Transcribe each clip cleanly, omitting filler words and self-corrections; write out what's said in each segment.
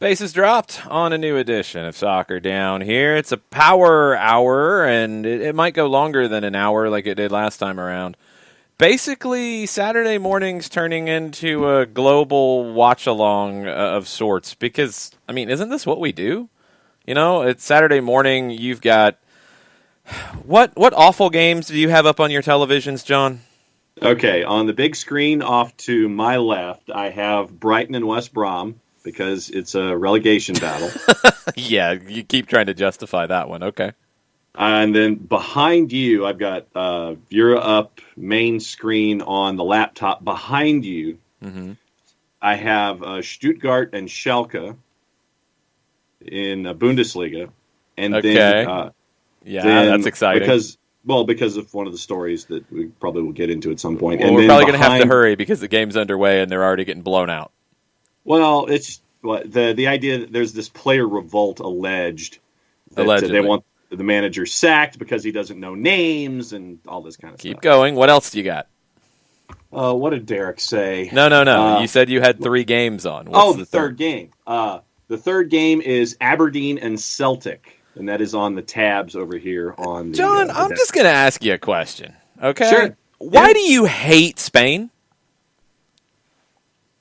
Space is dropped on a new edition of Soccer Down here. It's a power hour, and it might go longer than an hour like it did last time around. Basically, Saturday mornings turning into a global watch-along of sorts because, I mean, isn't this what we do? You know, it's Saturday morning, you've got... What awful games do you have up on your televisions, John? Okay, on the big screen off to my left, I have Brighton and West Brom because it's a relegation battle. Yeah, you keep trying to justify that one. Okay. And then behind you, I've got Vieira Up main screen on the laptop. Behind you, I have Stuttgart and Schalke in Bundesliga. And okay. then, that's exciting. Because of one of the stories that we probably will get into at some point. Well, and we're probably going to have to hurry because the game's underway and they're already getting blown out. Well, it's the idea that there's this player revolt alleged that they want the manager sacked because he doesn't know names and all this kind of stuff. Keep going. What else do you got? What did Derek say? No. You said you had 3 games on. What's the third game. The third game is Aberdeen and Celtic, and that is on the tabs over here on the... John, I'm just going to ask you a question, okay? Sure. Why do you hate Spain?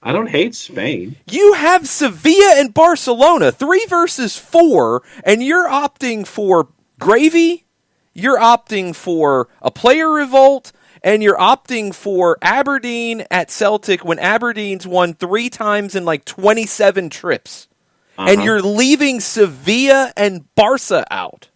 I don't hate Spain. You have Sevilla and Barcelona, 3 versus 4, and you're opting for gravy, you're opting for a player revolt, and you're opting for Aberdeen at Celtic when Aberdeen's won 3 times in like 27 trips. And you're leaving Sevilla and Barca out.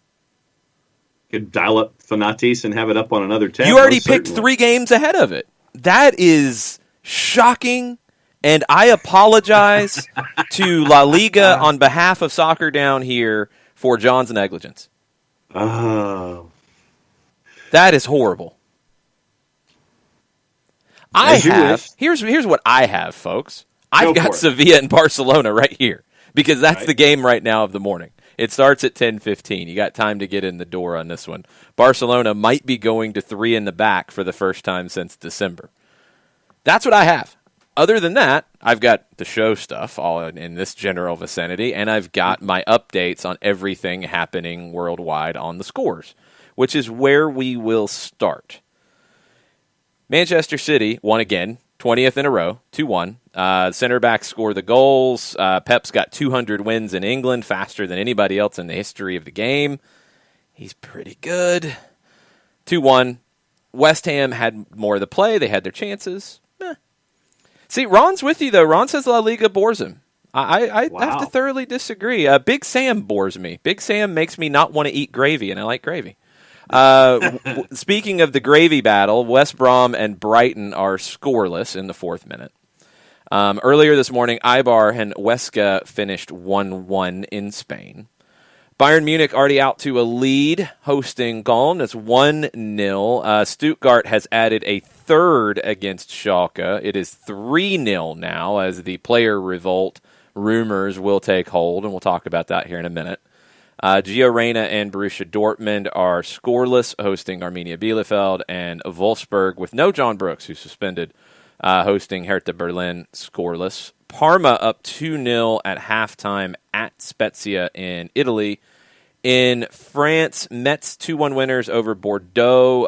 You could dial up Fanatis and have it up on another tab. You already picked 3 games ahead of it. That is shocking. And I apologize to La Liga on behalf of Soccer Down here for John's negligence. Oh. That is horrible. Here's what I have, folks. I've got Sevilla and Barcelona right here because that's the game right now of the morning. It starts at 10:15. You got time to get in the door on this one. Barcelona might be going to 3 in the back for the first time since December. That's what I have. Other than that, I've got the show stuff all in this general vicinity, and I've got my updates on everything happening worldwide on the scores, which is where we will start. Manchester City won again, 20th in a row, 2-1. Center backs score the goals. Pep's got 200 wins in England, faster than anybody else in the history of the game. He's pretty good. 2-1. West Ham had more of the play. They had their chances. See, Ron's with you, though. Ron says La Liga bores him. I have to thoroughly disagree. Big Sam bores me. Big Sam makes me not want to eat gravy, and I like gravy. Speaking of the gravy battle, West Brom and Brighton are scoreless in the 4th minute. Earlier this morning, Eibar and Huesca finished 1-1 in Spain. Bayern Munich already out to a lead, hosting Köln. It's 1-0. Stuttgart has added a third against Schalke. It is 3-0 now as the player revolt rumors will take hold, and we'll talk about that here in a minute. Gio Reyna and Borussia Dortmund are scoreless, hosting Arminia Bielefeld, and Wolfsburg, with no John Brooks, who's suspended, hosting Hertha Berlin, scoreless. Parma up 2-0 at halftime at Spezia in Italy. In France, Metz 2-1 winners over Bordeaux.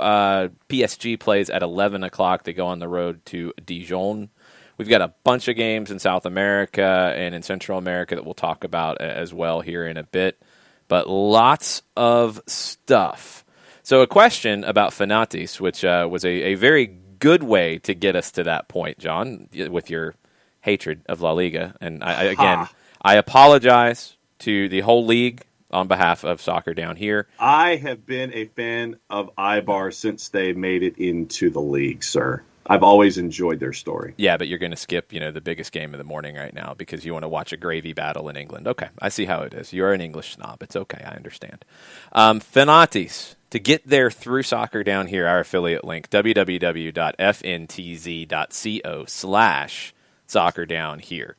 PSG plays at 11 o'clock. They go on the road to Dijon. We've got a bunch of games in South America and in Central America that we'll talk about as well here in a bit. But lots of stuff. So a question about Fanatis, which was a very good way to get us to that point, John, with your hatred of La Liga. And I apologize to the whole league on behalf of Soccer Down here. I have been a fan of Eibar since they made it into the league, sir. I've always enjoyed their story. Yeah, but you're going to skip, the biggest game of the morning right now because you want to watch a gravy battle in England. Okay, I see how it is. You're an English snob. It's okay, I understand. Fanatis, to get there through Soccer Down here, our affiliate link, www.fntz.co/Soccer Down here.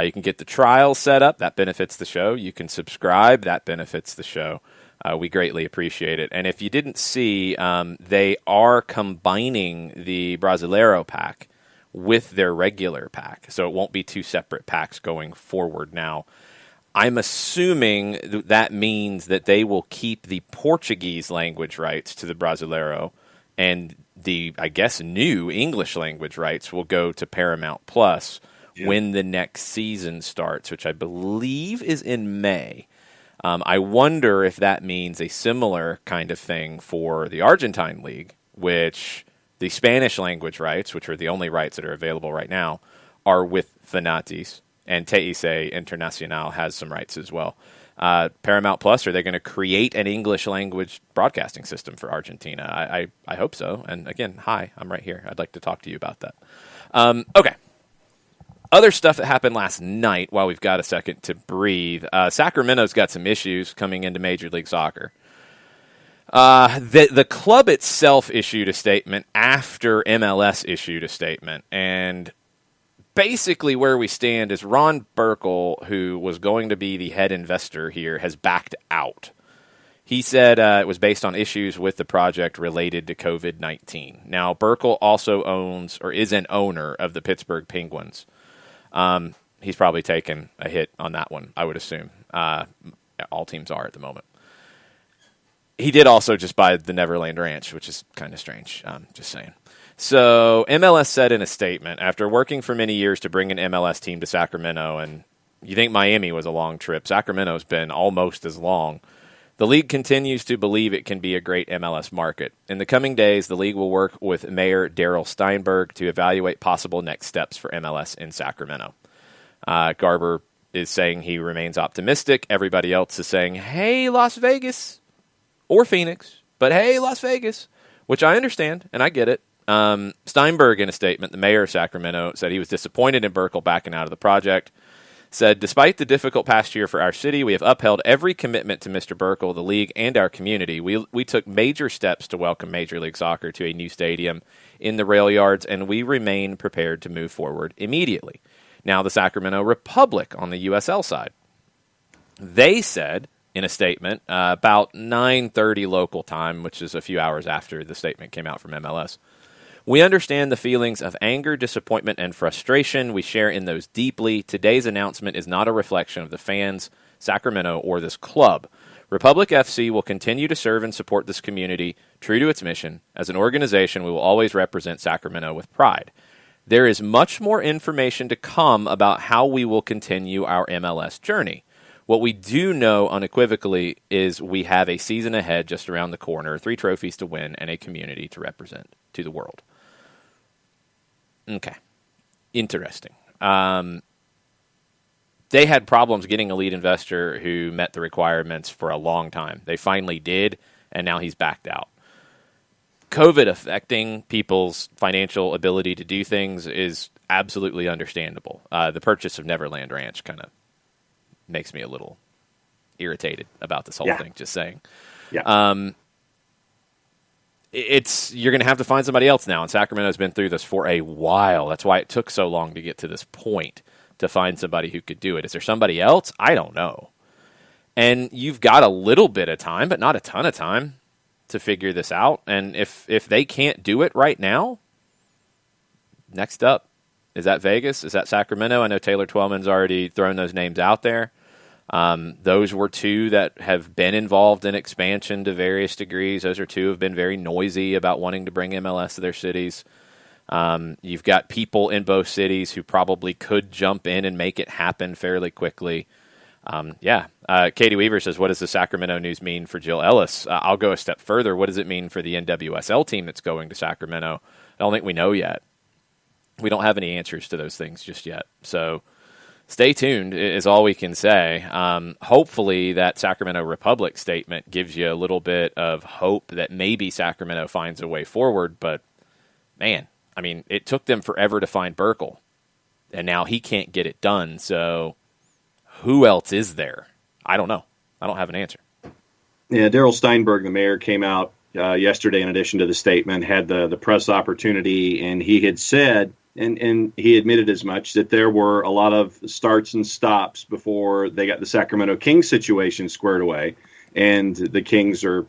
You can get the trial set up. That benefits the show. You can subscribe. That benefits the show. We greatly appreciate it. And if you didn't see, they are combining the Brasileiro pack with their regular pack. So it won't be 2 separate packs going forward now. I'm assuming that means that they will keep the Portuguese language rights to the Brasileiro, and the, I guess, new English language rights will go to Paramount Plus when the next season starts, which I believe is in May. I wonder if that means a similar kind of thing for the Argentine League, which the Spanish language rights, which are the only rights that are available right now, are with Fanatis. And TIC Internacional has some rights as well. Paramount Plus, are they going to create an English language broadcasting system for Argentina? I hope so. And again, hi, I'm right here. I'd like to talk to you about that. Okay. Other stuff that happened last night while we've got a second to breathe. Sacramento's got some issues coming into Major League Soccer. The club itself issued a statement after MLS issued a statement. And basically where we stand is Ron Burkle, who was going to be the head investor here, has backed out. He said it was based on issues with the project related to COVID-19. Now, Burkle also owns, or is an owner of, the Pittsburgh Penguins. He's probably taken a hit on that one, I would assume. All teams are at the moment. He did also just buy the Neverland Ranch, which is kind of strange. Just saying. So MLS said in a statement, after working for many years to bring an MLS team to Sacramento, and you think Miami was a long trip, Sacramento's been almost as long. The league continues to believe it can be a great MLS market. In the coming days, the league will work with Mayor Darrell Steinberg to evaluate possible next steps for MLS in Sacramento. Garber is saying he remains optimistic. Everybody else is saying, hey, Las Vegas, or Phoenix, but hey, Las Vegas, which I understand, and I get it. Steinberg, in a statement, the mayor of Sacramento, said he was disappointed in Burkle backing out of the project. Said, despite the difficult past year for our city, we have upheld every commitment to Mr. Burkle, the league, and our community. We took major steps to welcome Major League Soccer to a new stadium in the rail yards, and we remain prepared to move forward immediately. Now, the Sacramento Republic on the USL side. They said, in a statement, about 9:30 local time, which is a few hours after the statement came out from MLS, we understand the feelings of anger, disappointment, and frustration. We share in those deeply. Today's announcement is not a reflection of the fans, Sacramento, or this club. Republic FC will continue to serve and support this community, true to its mission. As an organization, we will always represent Sacramento with pride. There is much more information to come about how we will continue our MLS journey. What we do know unequivocally is we have a season ahead just around the corner, 3 trophies to win, and a community to represent to the world. Okay. Interesting. They had problems getting a lead investor who met the requirements for a long time. They finally did, and now he's backed out. COVID affecting people's financial ability to do things is absolutely understandable. The purchase of Neverland Ranch kind of makes me a little irritated about this whole thing, just saying. Yeah. You're going to have to find somebody else now, and Sacramento's been through this for a while. That's why it took so long to get to this point, to find somebody who could do it. Is there somebody else? I don't know. And you've got a little bit of time, but not a ton of time to figure this out. And if they can't do it right now, next up, is that Vegas? Is that Sacramento? I know Taylor Twellman's already thrown those names out there. Those were 2 that have been involved in expansion to various degrees. Those are 2 who have been very noisy about wanting to bring MLS to their cities. You've got people in both cities who probably could jump in and make it happen fairly quickly. Katie Weaver says, what does the Sacramento news mean for Jill Ellis? I'll go a step further. What does it mean for the NWSL team that's going to Sacramento? I don't think we know yet. We don't have any answers to those things just yet. So stay tuned is all we can say. Hopefully that Sacramento Republic statement gives you a little bit of hope that maybe Sacramento finds a way forward. But, man, I mean, it took them forever to find Burkle, and now he can't get it done. So who else is there? I don't know. I don't have an answer. Yeah, Darrell Steinberg, the mayor, came out yesterday in addition to the statement, had the press opportunity, and he had said, and he admitted as much, that there were a lot of starts and stops before they got the Sacramento Kings situation squared away. And the Kings are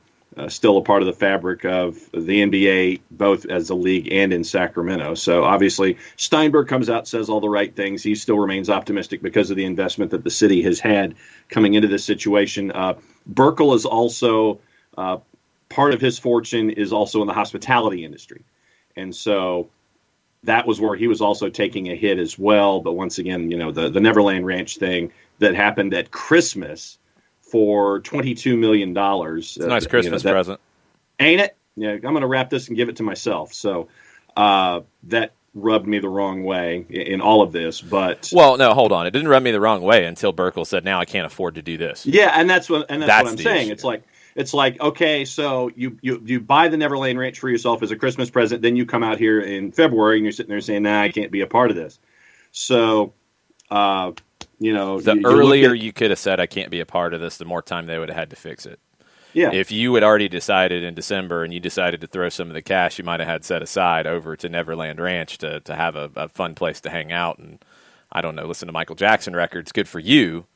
still a part of the fabric of the NBA, both as a league and in Sacramento. So obviously Steinberg comes out, says all the right things. He still remains optimistic because of the investment that the city has had coming into this situation. Burkle is also part of his fortune is also in the hospitality industry. And so that was where he was also taking a hit as well. But once again, the Neverland Ranch thing that happened at Christmas for $22 million. It's a nice Christmas present. Ain't it? Yeah, I'm going to wrap this and give it to myself. So that rubbed me the wrong way in all of this. But well, no, hold on. It didn't rub me the wrong way until Burkle said, now I can't afford to do this. Yeah, and that's what I'm saying. Issue. It's like, okay, so you buy the Neverland Ranch for yourself as a Christmas present, then you come out here in February and you're sitting there saying, nah, I can't be a part of this. So, the earlier you could have said, I can't be a part of this, the more time they would have had to fix it. Yeah. If you had already decided in December and you decided to throw some of the cash you might have had set aside over to Neverland Ranch to have a fun place to hang out and, I don't know, listen to Michael Jackson records, good for you.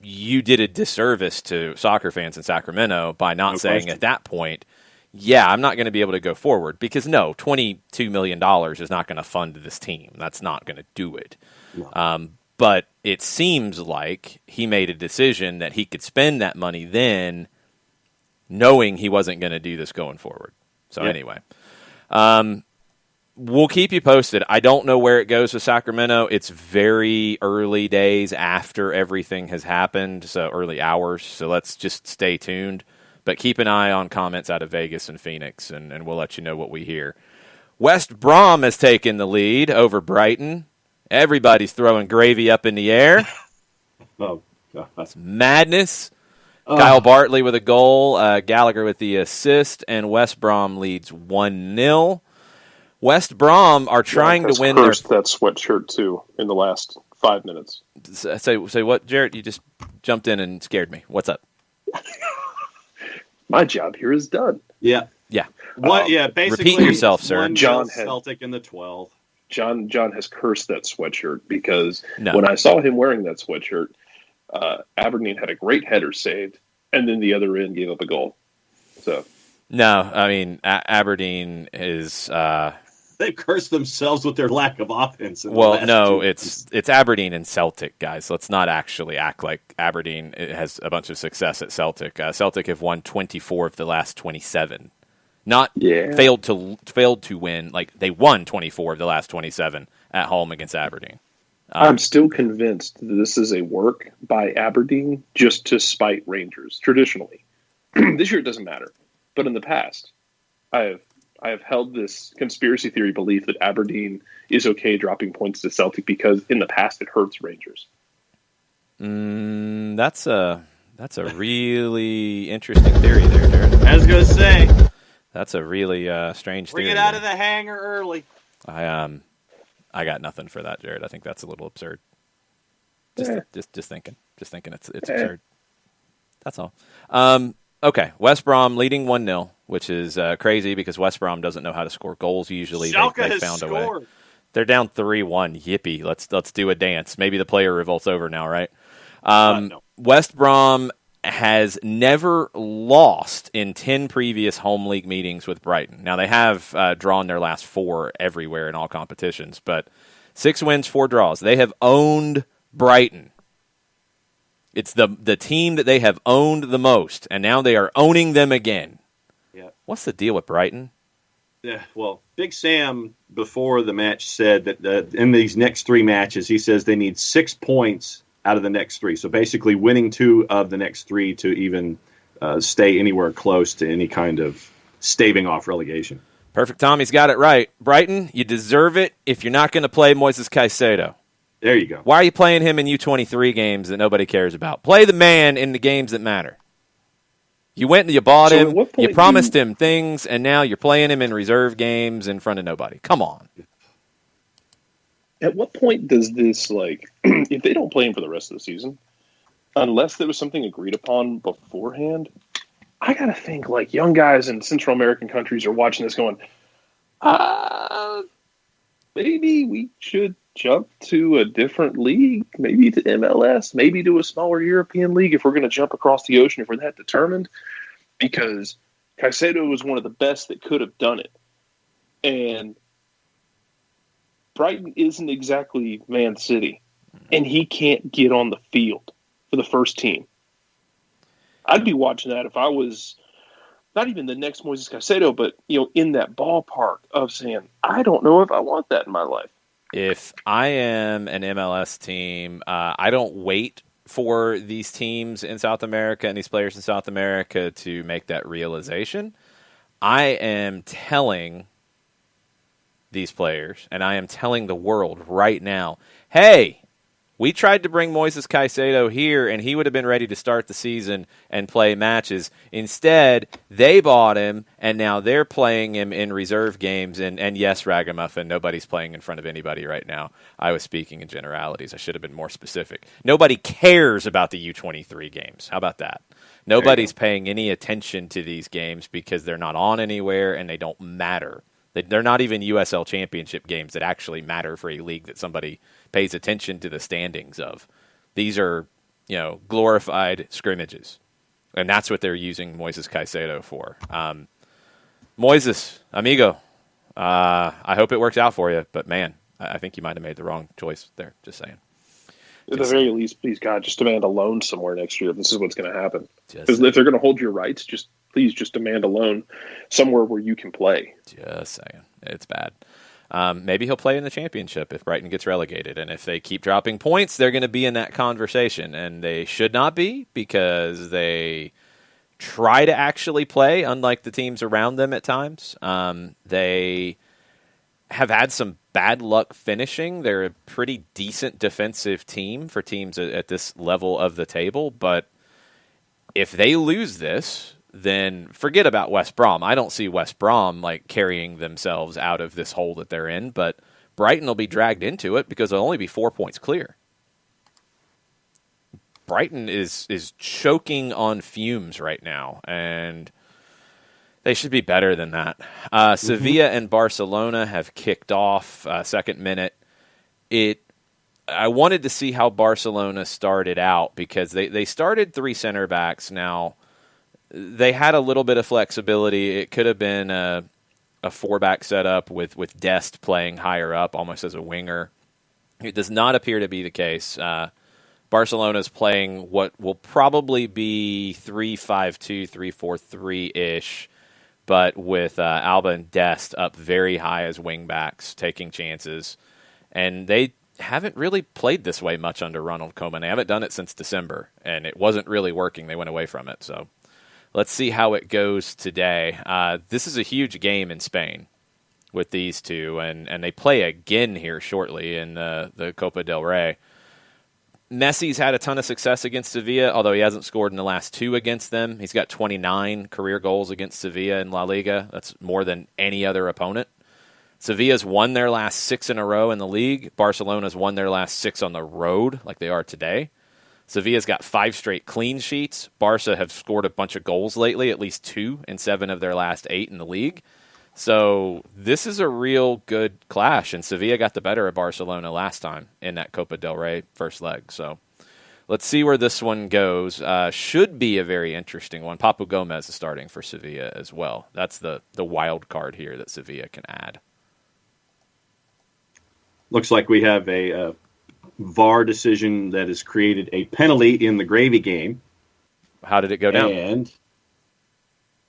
You did a disservice to soccer fans in Sacramento by not saying at that point, yeah, I'm not going to be able to go forward because, no, $22 million is not going to fund this team. That's not going to do it. No. But it seems like he made a decision that he could spend that money then knowing he wasn't going to do this going forward. So anyway, we'll keep you posted. I don't know where it goes with Sacramento. It's very early days after everything has happened, so early hours. So let's just stay tuned. But keep an eye on comments out of Vegas and Phoenix, and we'll let you know what we hear. West Brom has taken the lead over Brighton. Everybody's throwing gravy up in the air. Oh, God. That's madness. Kyle Bartley with a goal, Gallagher with the assist, and West Brom leads 1-0. West Brom are trying to win that sweatshirt, too, in the last 5 minutes. Say what, Jarrett? You just jumped in and scared me. What's up? My job here is done. Yeah. Yeah. Basically, repeat yourself, sir. John Celtic in the 12. John has cursed that sweatshirt because when I saw him wearing that sweatshirt, Aberdeen had a great header saved, and then the other end gave up a goal. So, no, I mean Aberdeen is they've cursed themselves with their lack of offense. Well, no, it's Aberdeen and Celtic, guys. Let's not actually act like Aberdeen has a bunch of success at Celtic. Celtic have won 24 of the last 27. Failed to win. Like they won 24 of the last 27 at home against Aberdeen. I'm still convinced that this is a work by Aberdeen just to spite Rangers. Traditionally, this year it doesn't matter, but in the past, I have held this conspiracy theory belief that Aberdeen is okay dropping points to Celtic because in the past it hurts Rangers. That's a really interesting theory there, Jared. I was going to say. That's a really strange theory. Bring it out of the hangar early. I got nothing for that, Jared. I think that's a little absurd. Just thinking it's absurd. That's all. Okay, West Brom leading 1-0, which is crazy because West Brom doesn't know how to score goals usually. They found a way. They're down 3-1. Yippee! Let's do a dance. Maybe the player revolt's over now, right? No. West Brom has never lost in 10 previous home league meetings with Brighton. Now, they have drawn their last 4 everywhere in all competitions, but 6 wins, 4 draws. They have owned Brighton. It's the team that they have owned the most, and now they are owning them again. Yeah. What's the deal with Brighton? Yeah, well, Big Sam, before the match, said that in these next 3 matches, he says they need 6 points out of the next 3. So basically winning 2 of the next 3 to even stay anywhere close to any kind of staving off relegation. Perfect. Tommy's got it right. Brighton, you deserve it if you're not going to play Moises Caicedo. There you go. Why are you playing him in U23 games that nobody cares about? Play the man in the games that matter. You went and you bought him, you promised him things, and now you're playing him in reserve games in front of nobody. Come on. At what point does this, if they don't play him for the rest of the season, unless there was something agreed upon beforehand, I got to think, young guys in Central American countries are watching this going, maybe we should jump to a different league, maybe to MLS, maybe to a smaller European league if we're going to jump across the ocean, if we're that determined. because Caicedo was one of the best that could have done it. And Brighton isn't exactly Man City, and he can't get on the field for the first team. I'd be watching that if I was not even the next Moises Caicedo, but in that ballpark of saying, I don't know if I want that in my life. If I am an MLS team, I don't wait for these teams in South America and these players in South America to make that realization. I am telling these players, and I am telling the world right now, hey, we tried to bring Moises Caicedo here, and he would have been ready to start the season and play matches. Instead, they bought him, and now they're playing him in reserve games. And yes, Ragamuffin, nobody's playing in front of anybody right now. I was speaking in generalities. I should have been more specific. Nobody cares about the U23 games. How about that? Nobody's paying any attention to these games because they're not on anywhere, and they don't matter. They're not even USL Championship games that actually matter for a league that somebody pays attention to the standings of. These are, glorified scrimmages. And that's what they're using Moises Caicedo for. Moises, amigo, I hope it works out for you. But, man, I think you might have made the wrong choice there. Just saying. At the very least, please, God, just demand a loan somewhere next year. This is what's going to happen. Because if they're going to hold your rights, please just demand a loan somewhere where you can play. Just saying. It's bad. Maybe he'll play in the championship if Brighton gets relegated. And if they keep dropping points, they're going to be in that conversation. And they should not be because they try to actually play, unlike the teams around them at times. They have had some bad luck finishing. They're a pretty decent defensive team for teams at this level of the table. But if they lose this, then forget about West Brom. I don't see West Brom carrying themselves out of this hole that they're in, but Brighton will be dragged into it because they'll only be 4 points clear. Brighton is choking on fumes right now, and they should be better than that. Sevilla and Barcelona have kicked off second minute. I wanted to see how Barcelona started out because they started three center backs. Now, they had a little bit of flexibility. It could have been a four-back setup with Dest playing higher up, almost as a winger. It does not appear to be the case. Barcelona's playing what will probably be 3-5-2, 3-4-3-ish, but with Alba and Dest up very high as wingbacks, taking chances. And they haven't really played this way much under Ronald Koeman. They haven't done it since December, and it wasn't really working. They went away from it. So let's see how it goes today. This is a huge game in Spain with these two, and they play again here shortly in the Copa del Rey. Messi's had a ton of success against Sevilla, although he hasn't scored in the last two against them. He's got 29 career goals against Sevilla in La Liga. That's more than any other opponent. Sevilla's won their last 6 in a row in the league. Barcelona's won their last 6 on the road, like they are today. Sevilla's got 5 straight clean sheets. Barca have scored a bunch of goals lately, at least 2 in 7 of their last 8 in the league. So this is a real good clash, and Sevilla got the better of Barcelona last time in that Copa del Rey first leg. So let's see where this one goes. Should be a very interesting one. Papu Gomez is starting for Sevilla as well. That's the wild card here that Sevilla can add. Looks like we have a VAR decision that has created a penalty in the gravy game. How did it go down? And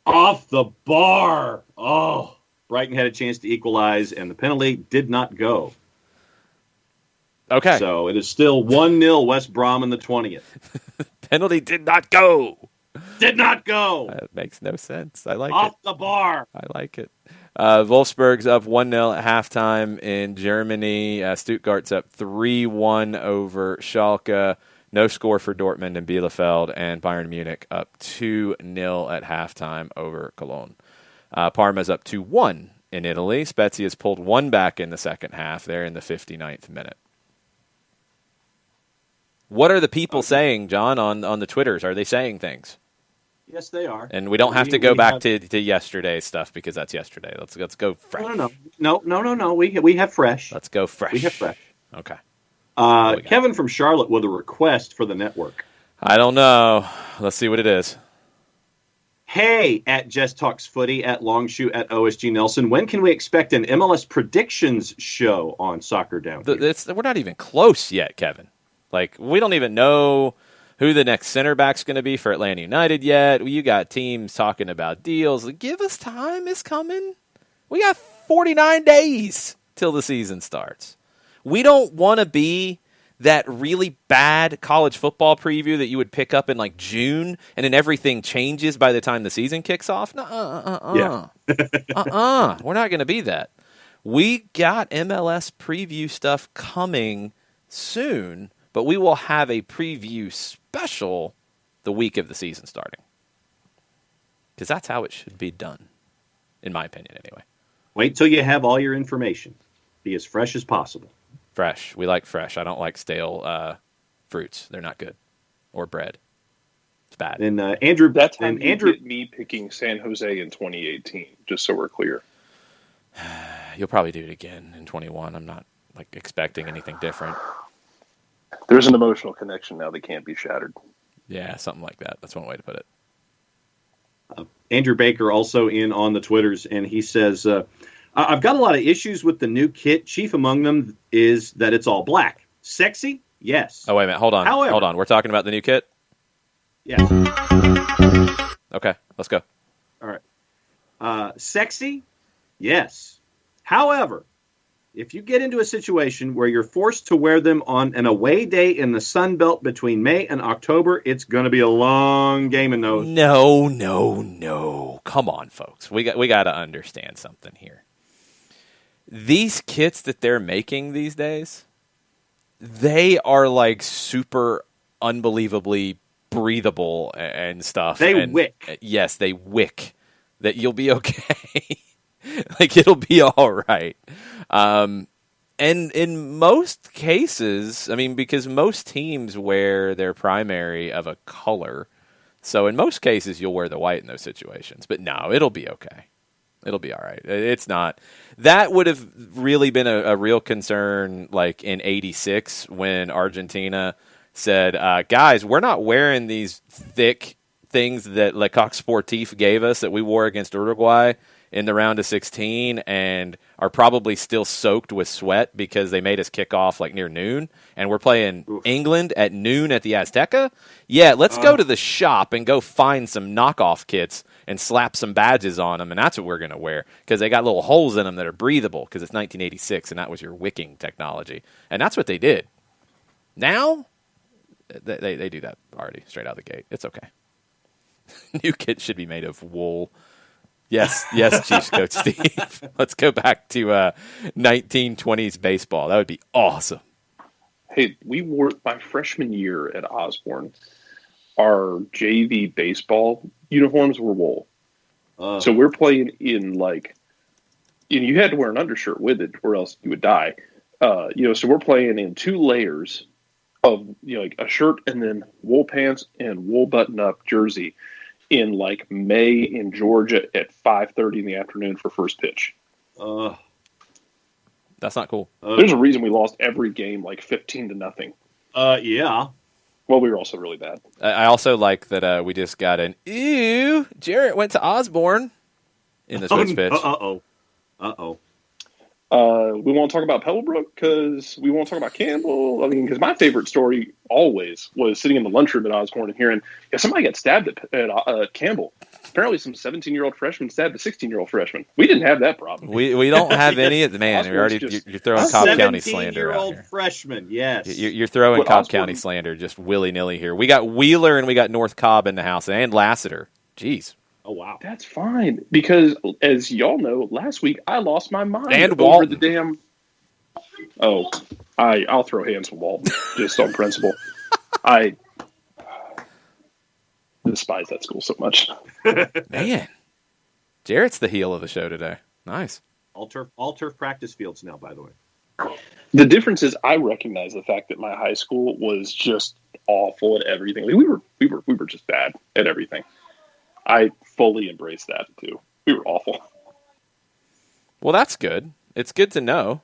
off the bar. Oh, Brighton had a chance to equalize, and the penalty did not go. Okay. So it is still 1-0 West Brom in the 20th. Penalty did not go. Did not go. That makes no sense. I like it. Off the bar. I like it. Wolfsburg's up 1-0 at halftime in Germany. Stuttgart's up 3-1 over Schalke. No score for Dortmund and Bielefeld, and Bayern Munich up 2-0 at halftime over Cologne. Parma's up 2-1 in Italy. Spezia's pulled one back in the second half. They're in the 59th minute. What are the people saying, John, on the Twitters? Are they saying things? Yes, they are. And we don't have to go back to yesterday's stuff because that's yesterday. Let's go fresh. No. We have fresh. Let's go fresh. We have fresh. Okay. Kevin from Charlotte with a request for the network. I don't know. Let's see what it is. Hey, at Just Talks Footy, at Longshoot, at OSG Nelson. When can we expect an MLS predictions show on Soccer Down Here? We're not even close yet, Kevin. Like, we don't even know who the next center back's going to be for Atlanta United yet. You got teams talking about deals. Give us time. It's coming. We got 49 days till the season starts. We don't want to be that really bad college football preview that you would pick up in like June, and then everything changes by the time the season kicks off. Yeah. We're not going to be that. We got MLS preview stuff coming soon, but we will have a preview special the week of the season starting. Because that's how it should be done, in my opinion anyway. Wait till you have all your information. Be as fresh as possible. Fresh. We like fresh. I don't like stale fruits. They're not good. Or bread. It's bad. And Andrew, That's how and you Andrew, get me picking San Jose in 2018, just so we're clear. You'll probably do it again in 21. I'm not like expecting anything different. There's an emotional connection now that can't be shattered. Yeah, something like that. That's one way to put it. Andrew Baker also in on the Twitters, and he says, I've got a lot of issues with the new kit. Chief among them is that it's all black. Sexy? Yes. Oh, wait a minute. Hold on. However, Hold on. We're talking about the new kit? Yes. Okay, let's go. All right. Sexy? Yes. However, if you get into a situation where you're forced to wear them on an away day in the Sun Belt between May and October, it's going to be a long game in those. No. Come on, folks. We got to understand something here. These kits that they're making these days, they are like super unbelievably breathable and stuff. They wick. Yes, they wick. That you'll be okay. Like, it'll be all right. And in most cases, I mean, because most teams wear their primary of a color, so in most cases you'll wear the white in those situations. But no, it'll be okay. It'll be all right. It's not. That would have really been a real concern, like in '86 when Argentina said, guys, we're not wearing these thick things that Le Coq Sportif gave us that we wore against Uruguay in the round of 16 and are probably still soaked with sweat because they made us kick off like near noon, and we're playing England at noon at the Azteca. Yeah, let's go to the shop and go find some knockoff kits and slap some badges on them, and that's what we're going to wear because they got little holes in them that are breathable because it's 1986, and that was your wicking technology. And that's what they did. Now, they do that already straight out of the gate. It's okay. New kit should be made of wool. Yes, Chiefs coach Steve. Let's go back to 1920s baseball. That would be awesome. Hey, we wore my freshman year at Osborne. Our JV baseball uniforms were wool. So we're playing in you had to wear an undershirt with it or else you would die. So we're playing in 2 layers of like a shirt and then wool pants and wool button-up jersey in like May in Georgia at 5:30 in the afternoon for first pitch. That's not cool. There's a reason we lost every game like 15-0. Yeah. Well, we were also really bad. I also like that we just got an ew. Jarrett went to Osborne in the switch pitch. Uh-oh. We won't talk about Pebblebrook because we won't talk about Campbell. I mean, because my favorite story always was sitting in the lunchroom at Osborne and hearing somebody got stabbed at Campbell. Apparently, some 17-year-old freshman stabbed a 16-year-old freshman. We didn't have that problem. We don't have any of the man. You're throwing Cobb County slander out here. 17-year-old freshman, yes. You're throwing Cobb County slander just willy nilly here. We got Wheeler and we got North Cobb in the house and Lassiter. Jeez. Oh, wow. That's fine because, as y'all know, last week I lost my mind and over Walton. the damn. Oh, I'll throw hands with Walton just on principle. I despise that school so much. Man, Jarrett's the heel of the show today. Nice. All turf practice fields now, by the way. The difference is I recognize the fact that my high school was just awful at everything. We were just bad at everything. I fully embrace that too. We were awful. Well, that's good. It's good to know.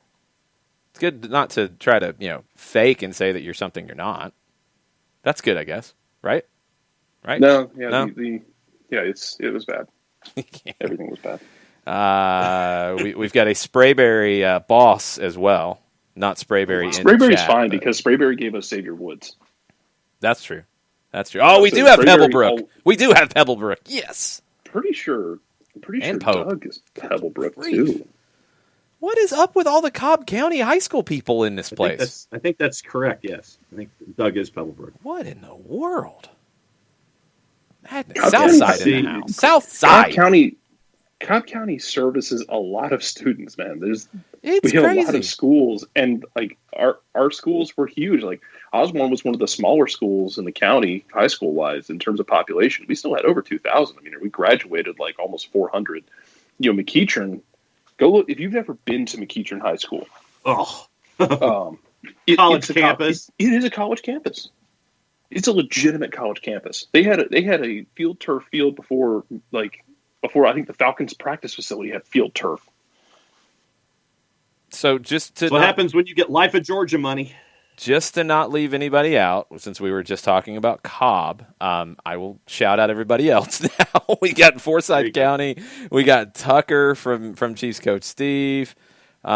It's good not to try to, fake and say that you're something you're not. That's good, I guess. Right? No, yeah. No? The Yeah, it was bad. Everything was bad. We've got a Sprayberry boss as well. Not Sprayberry in the Sprayberry's chat, fine but because Sprayberry gave us Xavier Woods. that's true. That's true. Oh, we So do have Sprayberry Pebblebrook. We do have Pebblebrook. Yes. Pretty sure And Pope. Doug is Pebblebrook Grief. too. What is up with all the Cobb County high school people in this place? I think that's correct, yes. I think Doug is Pebblebrook. What in the world? Madness. Cobb South County- side in the house. South side. Cobb County services a lot of students, man. We It's have crazy. a lot of schools, and like our schools were huge. Like Osborne was one of the smaller schools in the county, high school wise, in terms of population. We still had over 2,000. I mean, we graduated like almost 400. McEachern. Go look if you've never been to McEachern High School. Oh, College campus. It is a college campus. It's a legitimate college campus. They had a field turf field before I think the Falcons practice facility had field turf. So just to what happens when you get Life of Georgia money? Just to not leave anybody out, since we were just talking about Cobb, I will shout out everybody else now. We got Forsyth County. We got Tucker from Chiefs coach Steve. We've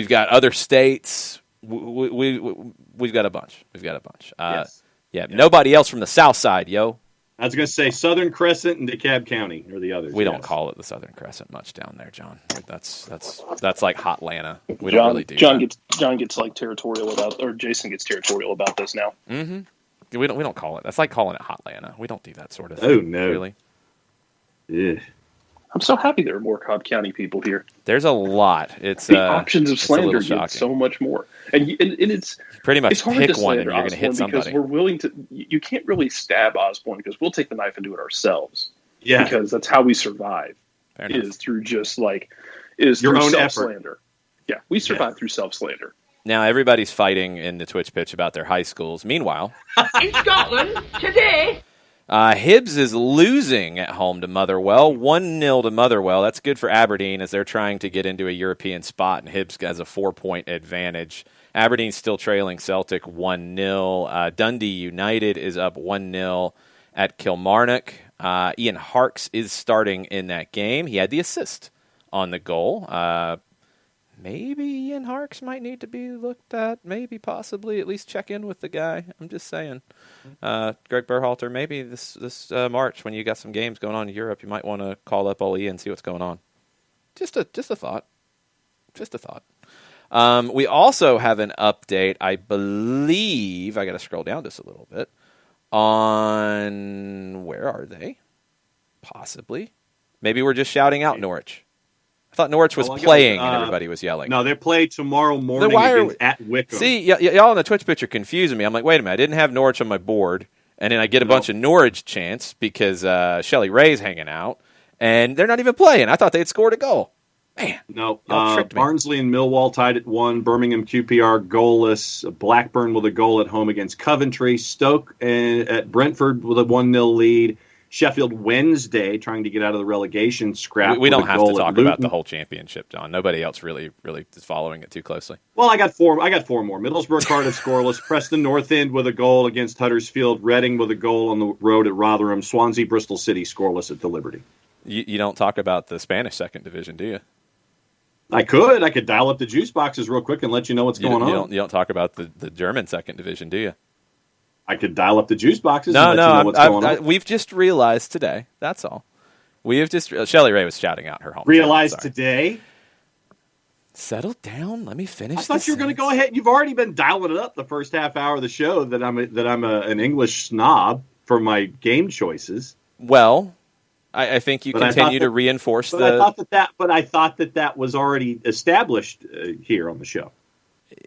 got other states. We've got a bunch. Yes. Yeah, nobody else from the south side, yo. I was going to say Southern Crescent and DeKalb County are the others. We don't call it the Southern Crescent much down there, John. That's like Hotlanta. We don't really do that. John gets like territorial about, or Jason gets territorial about this now. Mm-hmm. We don't call it. That's like calling it Hotlanta. We don't do that sort of thing. Oh no, really. Yeah. I'm so happy there are more Cobb County people here. There's a lot. It's the options of it's slander get so much more, and it's pretty much it's hard pick to one and you're slander going to hit Osborne because somebody. we're willing to. You can't really stab Osborne because we'll take the knife and do it ourselves. Yeah, because that's how we survive. Is through just your own self slander. Yeah, we survive through self slander. Now everybody's fighting in the Twitch pitch about their high schools. Meanwhile, in Scotland today. Hibs is losing at home to Motherwell, 1-0 to Motherwell. That's good for Aberdeen as they're trying to get into a European spot, and Hibs has a 4-point advantage. Aberdeen's still trailing Celtic 1-0. Dundee United is up 1-0 at Kilmarnock. Ian Harkes is starting in that game. He had the assist on the goal. Maybe Ian Harkes might need to be looked at. Maybe, possibly, at least check in with the guy. I'm just saying. Greg Berhalter, maybe this March when you got some games going on in Europe, you might want to call up Ian and see what's going on. Just a thought. Just a thought. We also have an update, I believe. I got to scroll down just a little bit. On where are they? Possibly. Maybe we're just shouting out Norwich. I thought Norwich was playing and everybody was yelling. No, they play tomorrow morning at Wickham. See, y'all on the Twitch picture confusing me. I'm like, wait a minute, I didn't have Norwich on my board, and then I get a bunch of Norwich chants because Shelly Ray's hanging out, and they're not even playing. I thought they had scored a goal. Man, no. Barnsley and Millwall tied at 1. Birmingham QPR goalless. Blackburn with a goal at home against Coventry. Stoke at Brentford with a 1-0 lead. Sheffield Wednesday trying to get out of the relegation scrap. We don't have to talk about the whole championship, John. Nobody else really is following it too closely. Well, I got four more. Middlesbrough Cardiff scoreless. Preston North End with a goal against Huddersfield. Reading with a goal on the road at Rotherham. Swansea Bristol City scoreless at the Liberty. You don't talk about the Spanish second division, do you? I could dial up the juice boxes real quick and let you know what's going on. You don't talk about the German second division, do you? I could dial up the juice boxes and let you know what's going on. We've just realized today. That's all. We have just... Shelly Ray was shouting out her home. Realized today? Settle down. Let me finish. I thought you were going to go ahead. You've already been dialing it up the first half hour of the show that I'm an English snob for my game choices. Well, I think you continue to reinforce I thought that was already established here on the show.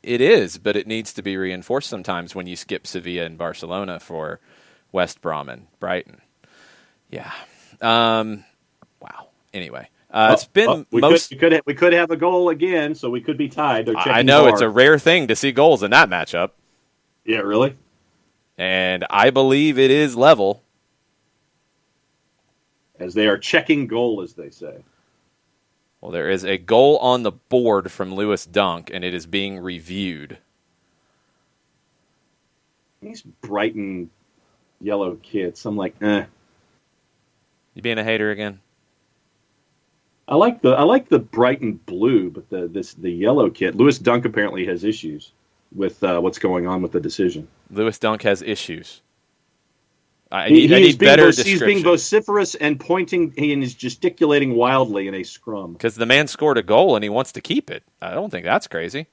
It is, but it needs to be reinforced sometimes when you skip Sevilla and Barcelona for West Brom and Brighton. Yeah. Wow. Anyway, it's been we could have a goal again, so we could be tied. I know it's a rare thing to see goals in that matchup. Yeah, really. And I believe it is level. As they are checking goal, as they say. Well, there is a goal on the board from Lewis Dunk, and it is being reviewed. These Brighton yellow kits. I'm like, eh. You being a hater again? I like the Brighton blue, but the yellow kit. Lewis Dunk apparently has issues with what's going on with the decision. Lewis Dunk has issues. I need better description. He's being vociferous and pointing and is gesticulating wildly in a scrum. Because the man scored a goal and he wants to keep it. I don't think that's crazy.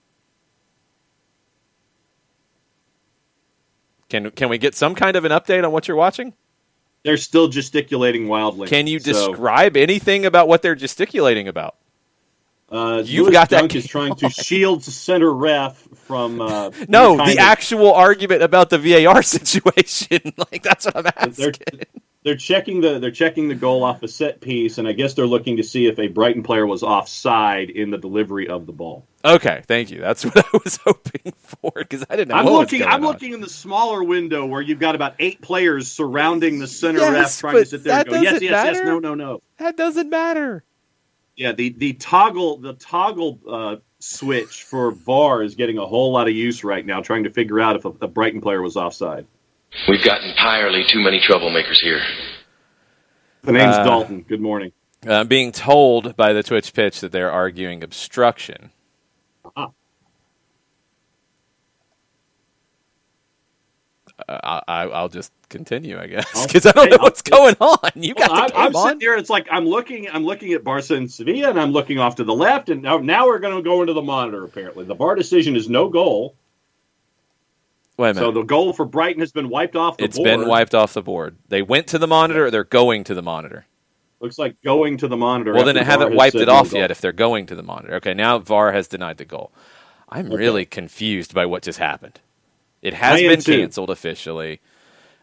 Can we get some kind of an update on what you're watching? They're still gesticulating wildly. Can you describe anything about what they're gesticulating about? Lewis Dunk is trying to shield center ref from. The actual argument about the VAR situation. Like that's what I'm asking. They're checking the goal off a set piece, and I guess they're looking to see if a Brighton player was offside in the delivery of the ball. Okay, thank you. That's what I was hoping for because I didn't know. I'm looking in the smaller window where you've got about 8 players surrounding the center ref, trying to sit there and go, yes, no. That doesn't matter. Yeah, the toggle switch for VAR is getting a whole lot of use right now, trying to figure out if a Brighton player was offside. We've got entirely too many troublemakers here. The name's Dalton. Good morning. I'm being told by the Twitch pitch that they're arguing obstruction. Uh-huh. I'll just continue, I guess, because I don't know what's going on. You got the game I'm on. sitting there. It's like I'm looking at Barca and Sevilla, and I'm looking off to the left, and now we're going to go into the monitor. Apparently, the VAR decision is no goal. Wait a minute. So the goal for Brighton has been wiped off the board. It's been wiped off the board. They went to the monitor, or they're going to the monitor. Looks like going to the monitor. Well, then they haven't wiped it off yet if they're going to the monitor. Okay, now VAR has denied the goal. I'm really confused by what just happened. It has been canceled officially.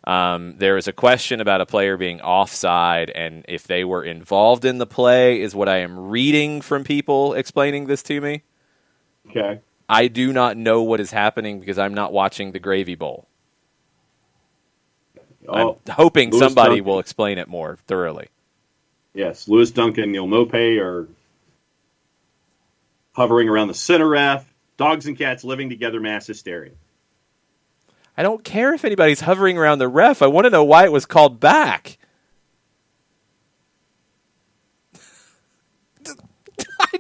There is a question about a player being offside, and if they were involved in the play is what I am reading from people explaining this to me. Okay. I do not know what is happening because I'm not watching the Gravy Bowl. I'm hoping somebody will explain it more thoroughly. Yes, Lewis Dunk and Neil Mope are hovering around the center ref. Dogs and cats living together, mass hysteria. I don't care if anybody's hovering around the ref. I want to know why it was called back.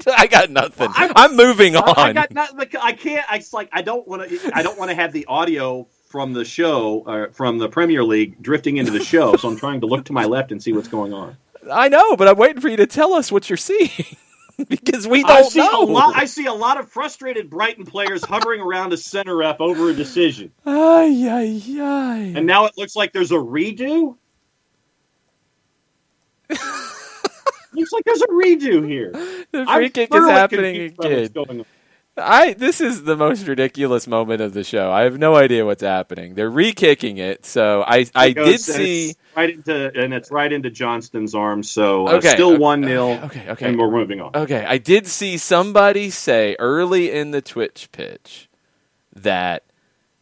I got nothing. I'm moving on. I got nothing. I can't. It's like I don't want to have the audio from the show, from the Premier League, drifting into the show. So I'm trying to look to my left and see what's going on. I know, but I'm waiting for you to tell us what you're seeing because we don't know. I see a lot of frustrated Brighton players hovering around a center ref over a decision. Ay, ay, ay. And now it looks like there's a redo. Looks like there's a redo here. The free kick is happening again. This is the most ridiculous moment of the show. I have no idea what's happening. They're re-kicking it, so I did see... It's right into Johnston's arms, so still 1-0, okay. And we're moving on. Okay, I did see somebody say early in the Twitch pitch that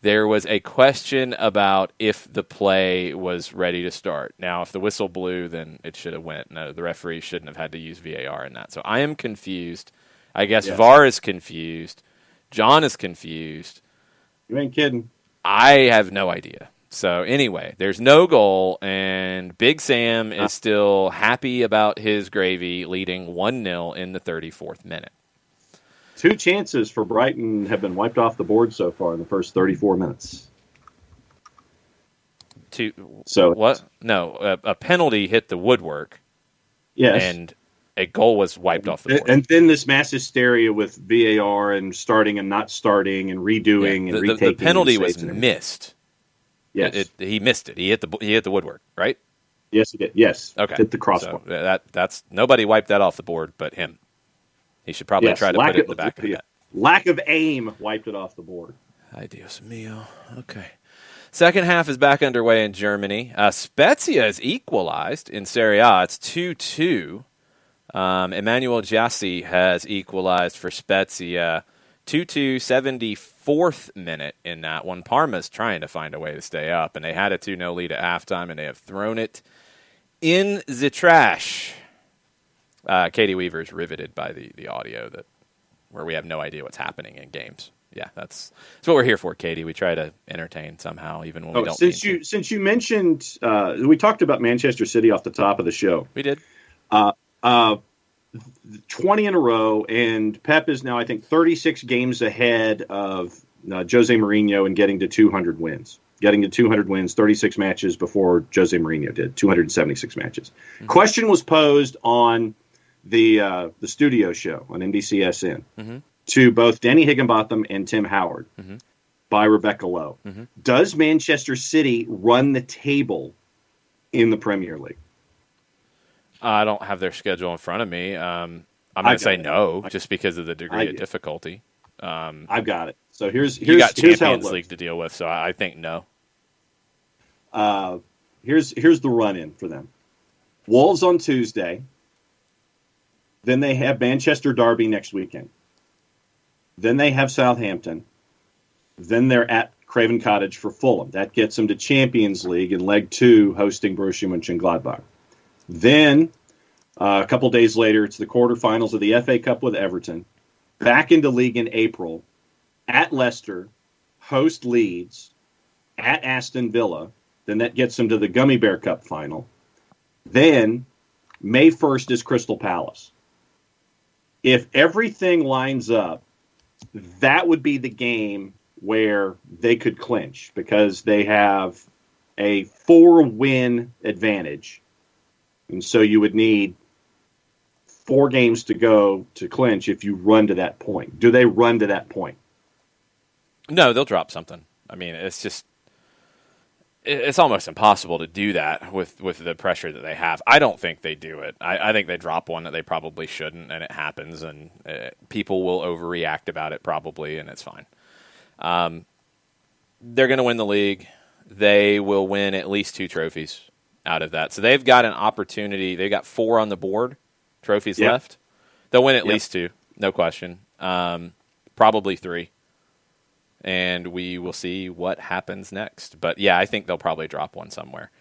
there was a question about if the play was ready to start. Now, if the whistle blew, then it should have went. No, the referee shouldn't have had to use VAR in that. So I am confused. I guess VAR is confused. John is confused. You ain't kidding. I have no idea. So anyway, there's no goal, and Big Sam is still happy about his gravy, leading 1-0 in the 34th minute. 2 chances for Brighton have been wiped off the board so far in the first 34 minutes. What? No, a penalty hit the woodwork. Yes. And a goal was wiped off the board. And then this mass hysteria with VAR and starting and not starting and redoing and retaking. The penalty was missed. Yes. He missed it. He hit the woodwork, right? Yes, he did. Yes. Okay. Hit the crossbar. So that's nobody wiped that off the board but him. He should probably try to put it in the back of the net. Lack of aim wiped it off the board. Ay, Dios mío. Okay. Second half is back underway in Germany. Spezia is equalized in Serie A. It's 2-2. Emmanuel Jassi has equalized for Spezia. 2-2, 74th minute in that one. Parma's trying to find a way to stay up, and they had a 2-0 lead at halftime, and they have thrown it in the trash. Katie Weaver is riveted by the audio where we have no idea what's happening in games. Yeah, that's what we're here for, Katie. We try to entertain somehow, even when we don't. Since you mentioned, we talked about Manchester City off the top of the show. We did. 20 in a row, and Pep is now, I think, 36 games ahead of Jose Mourinho in getting to 200 wins. Getting to 200 wins, 36 matches before Jose Mourinho did, 276 matches. Mm-hmm. Question was posed on the studio show on NBCSN to both Danny Higginbotham and Tim Howard by Rebecca Lowe. Mm-hmm. Does Manchester City run the table in the Premier League? I don't have their schedule in front of me. I'm going to say no, just because of the degree of difficulty. I've got it. So here's you got Champions Champions League to deal with, so I think no. Here's the run-in for them. Wolves on Tuesday. Then they have Manchester Derby next weekend. Then they have Southampton. Then they're at Craven Cottage for Fulham. That gets them to Champions League in leg 2, hosting Borussia Mönchengladbach. Then, a couple days later, it's the quarterfinals of the FA Cup with Everton. Back into league in April. At Leicester. Host Leeds. At Aston Villa. Then that gets them to the Gummy Bear Cup final. Then, May 1st is Crystal Palace. If everything lines up, that would be the game where they could clinch because they have a 4-win advantage. And so you would need 4 games to go to clinch if you run to that point. Do they run to that point? No, they'll drop something. I mean, it's almost impossible to do that with the pressure that they have. I don't think they do it. I think they drop one that they probably shouldn't, and it happens, and people will overreact about it probably, and it's fine. They're going to win the league. They will win at least 2 trophies out of that. So they've got an opportunity. They've got 4 on the board, trophies left. They'll win at least 2, no question. Probably 3. And we will see what happens next. But, yeah, I think they'll probably drop one somewhere.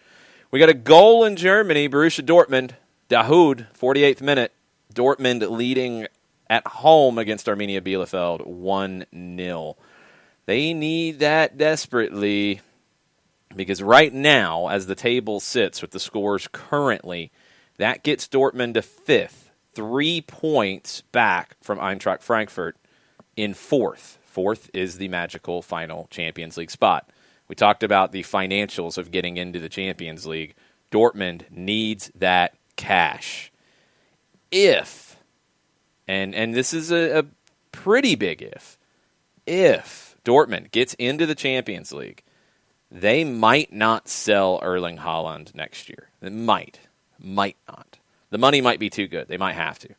We got a goal in Germany, Borussia Dortmund. Dahoud, 48th minute. Dortmund leading at home against Arminia Bielefeld, 1-0. They need that desperately because right now, as the table sits with the scores currently, that gets Dortmund to 5th, 3 points back from Eintracht Frankfurt in 4th. 4th is the magical final Champions League spot. We talked about the financials of getting into the Champions League. Dortmund needs that cash. If, and this is a pretty big if Dortmund gets into the Champions League, they might not sell Erling Haaland next year. They might not. The money might be too good. They might have to.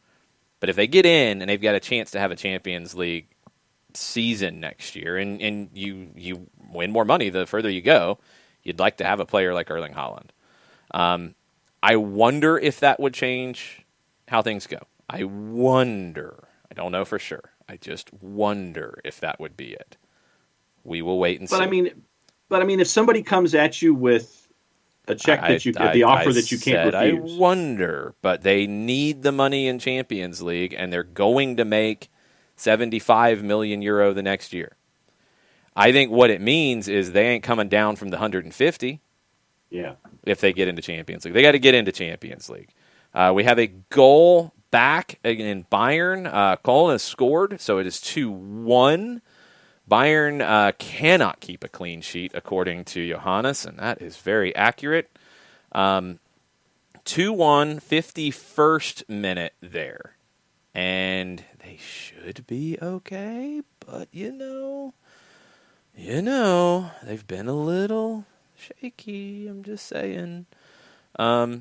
But if they get in and they've got a chance to have a Champions League season next year, and you win more money the further you go, you'd like to have a player like Erling Haaland. I wonder if that would change how things go. I wonder. I don't know for sure. I just wonder if that would be it. We will wait and see. But I mean, if somebody comes at you with a check the offer that you can't refuse. I wonder, but they need the money in Champions League, and they're going to make 75 million euro the next year. I think what it means is they ain't coming down from the 150. Yeah. If they get into Champions League, they got to get into Champions League. We have a goal back in Bayern. Köln has scored, so it is 2-1. Bayern cannot keep a clean sheet, according to Johannes, and that is very accurate. 2-1, 51st minute there. And they should be okay, but you know, they've been a little shaky. I'm just saying. I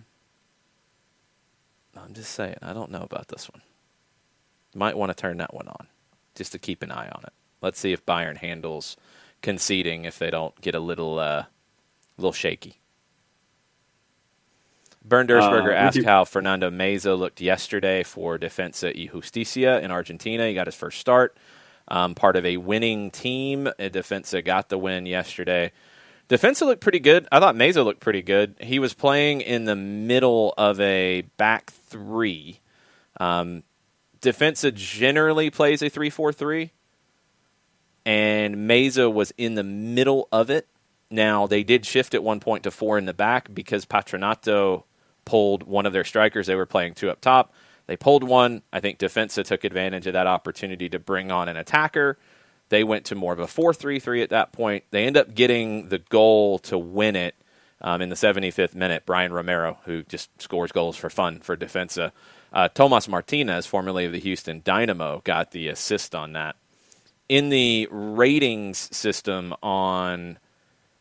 don't know about this one. Might want to turn that one on, just to keep an eye on it. Let's see if Bayern handles conceding if they don't get a little shaky. Bernd Dursberger asked how Fernando Meza looked yesterday for Defensa y Justicia in Argentina. He got his first start. Part of a winning team. Defensa got the win yesterday. Defensa looked pretty good. I thought Meza looked pretty good. He was playing in the middle of a back three. Defensa generally plays a 3-4-3. and Meza was in the middle of it. Now, they did shift at one point to 4 in the back because Patronato pulled one of their strikers. They were playing 2 up top. They pulled one. I think Defensa took advantage of that opportunity to bring on an attacker. They went to more of a 4-3-3 at that point. They end up getting the goal to win it in the 75th minute. Brian Romero, who just scores goals for fun for Defensa. Tomas Martinez, formerly of the Houston Dynamo, got the assist on that. In the ratings system on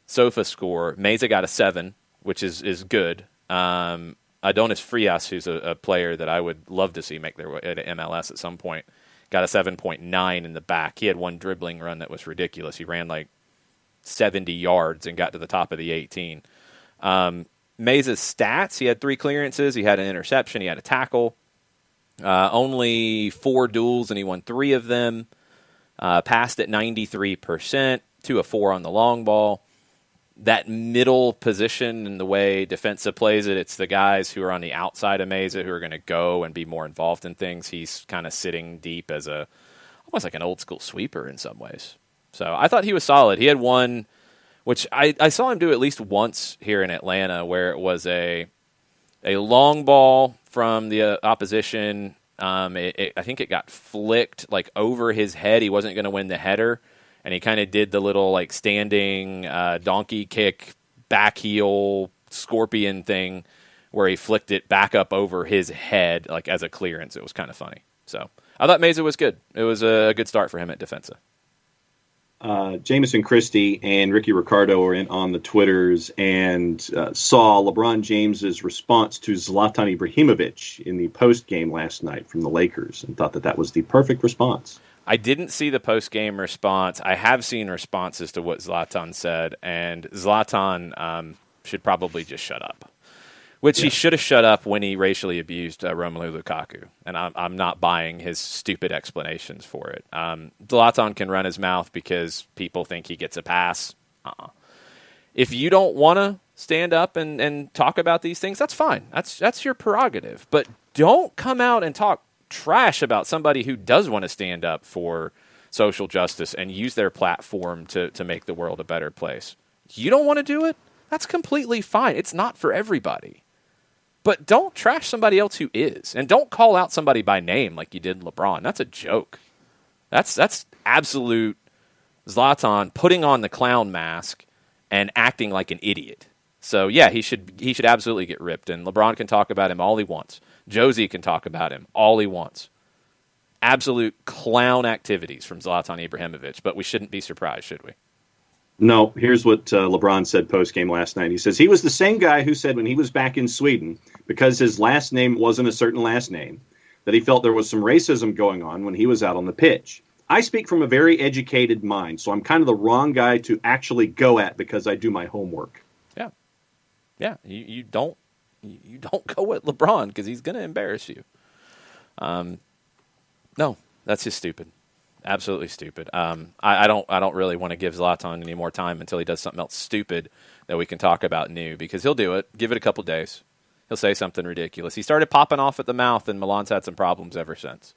SofaScore, Meza got a 7, which is good. Adonis Frias, who's a player that I would love to see make their way to MLS at some point, got a 7.9 in the back. He had one dribbling run that was ridiculous. He ran like 70 yards and got to the top of the 18. Meza's stats, he had 3 clearances, he had an interception, he had a tackle, only 4 duels, and he won 3 of them. Passed at 93%, 2 of 4 on the long ball. That middle position and the way Defensa plays it, it's the guys who are on the outside of Meza who are going to go and be more involved in things. He's kind of sitting deep as almost like an old school sweeper in some ways. So I thought he was solid. He had one, which I saw him do at least once here in Atlanta, where it was a long ball from the opposition. I think it got flicked like over his head. He wasn't going to win the header. And he kind of did the little like standing donkey kick, back heel, scorpion thing where he flicked it back up over his head like as a clearance. It was kind of funny. So I thought Meza was good. It was a good start for him at Defensa. Jameson Christie and Ricky Ricardo were in on the Twitters and saw LeBron James's response to Zlatan Ibrahimovic in the post game last night from the Lakers and thought that was the perfect response. I didn't see the post-game response. I have seen responses to what Zlatan said, and Zlatan should probably just shut up, which he should have shut up when he racially abused Romelu Lukaku, and I'm not buying his stupid explanations for it. Zlatan can run his mouth because people think he gets a pass. If you don't want to stand up and talk about these things, that's fine. That's your prerogative, but don't come out and talk trash about somebody who does want to stand up for social justice and use their platform to make the world a better place. You don't want to do it? That's completely fine. It's not for everybody. But don't trash somebody else who is. And don't call out somebody by name like you did LeBron. That's a joke. That's absolute Zlatan putting on the clown mask and acting like an idiot. So, yeah, he should absolutely get ripped. And LeBron can talk about him all he wants. Josie can talk about him all he wants. Absolute clown activities from Zlatan Ibrahimovic, but we shouldn't be surprised, should we? No, here's what LeBron said post-game last night. He says he was the same guy who said when he was back in Sweden, because his last name wasn't a certain last name, that he felt there was some racism going on when he was out on the pitch. I speak from a very educated mind, so I'm kind of the wrong guy to actually go at because I do my homework. Yeah, you don't go at LeBron because he's going to embarrass you. No, that's just stupid. Absolutely stupid. I don't really want to give Zlatan any more time until he does something else stupid that we can talk about new, because he'll do it. Give it a couple days. He'll say something ridiculous. He started popping off at the mouth, and Milan's had some problems ever since.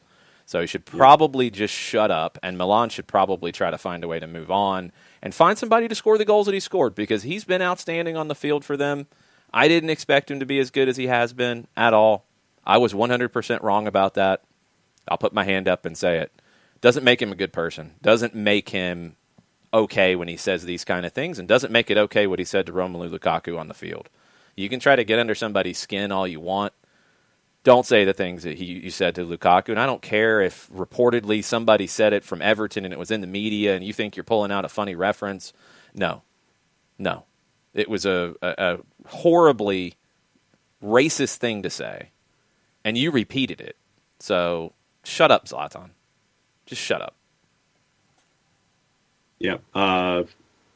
So he should probably just shut up, and Milan should probably try to find a way to move on and find somebody to score the goals that he scored, because he's been outstanding on the field for them. I didn't expect him to be as good as he has been at all. I was 100% wrong about that. I'll put my hand up and say it. Doesn't make him a good person. Doesn't make him okay when he says these kind of things, and doesn't make it okay what he said to Romelu Lukaku on the field. You can try to get under somebody's skin all you want. Don't say the things that you said to Lukaku, and I don't care if reportedly somebody said it from Everton and it was in the media and you think you're pulling out a funny reference. No. It was a horribly racist thing to say, and you repeated it. So shut up, Zlatan. Just shut up. Yeah.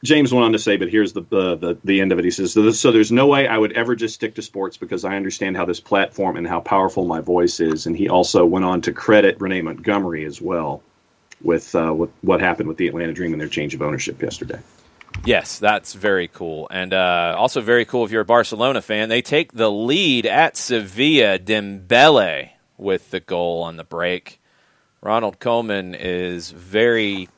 James went on to say, but here's the end of it. He says, so there's no way I would ever just stick to sports because I understand how this platform and how powerful my voice is. And he also went on to credit Renee Montgomery as well with what happened with the Atlanta Dream and their change of ownership yesterday. Yes, that's very cool. And also very cool if you're a Barcelona fan. They take the lead at Sevilla. Dembele with the goal on the break. Ronald Koeman is very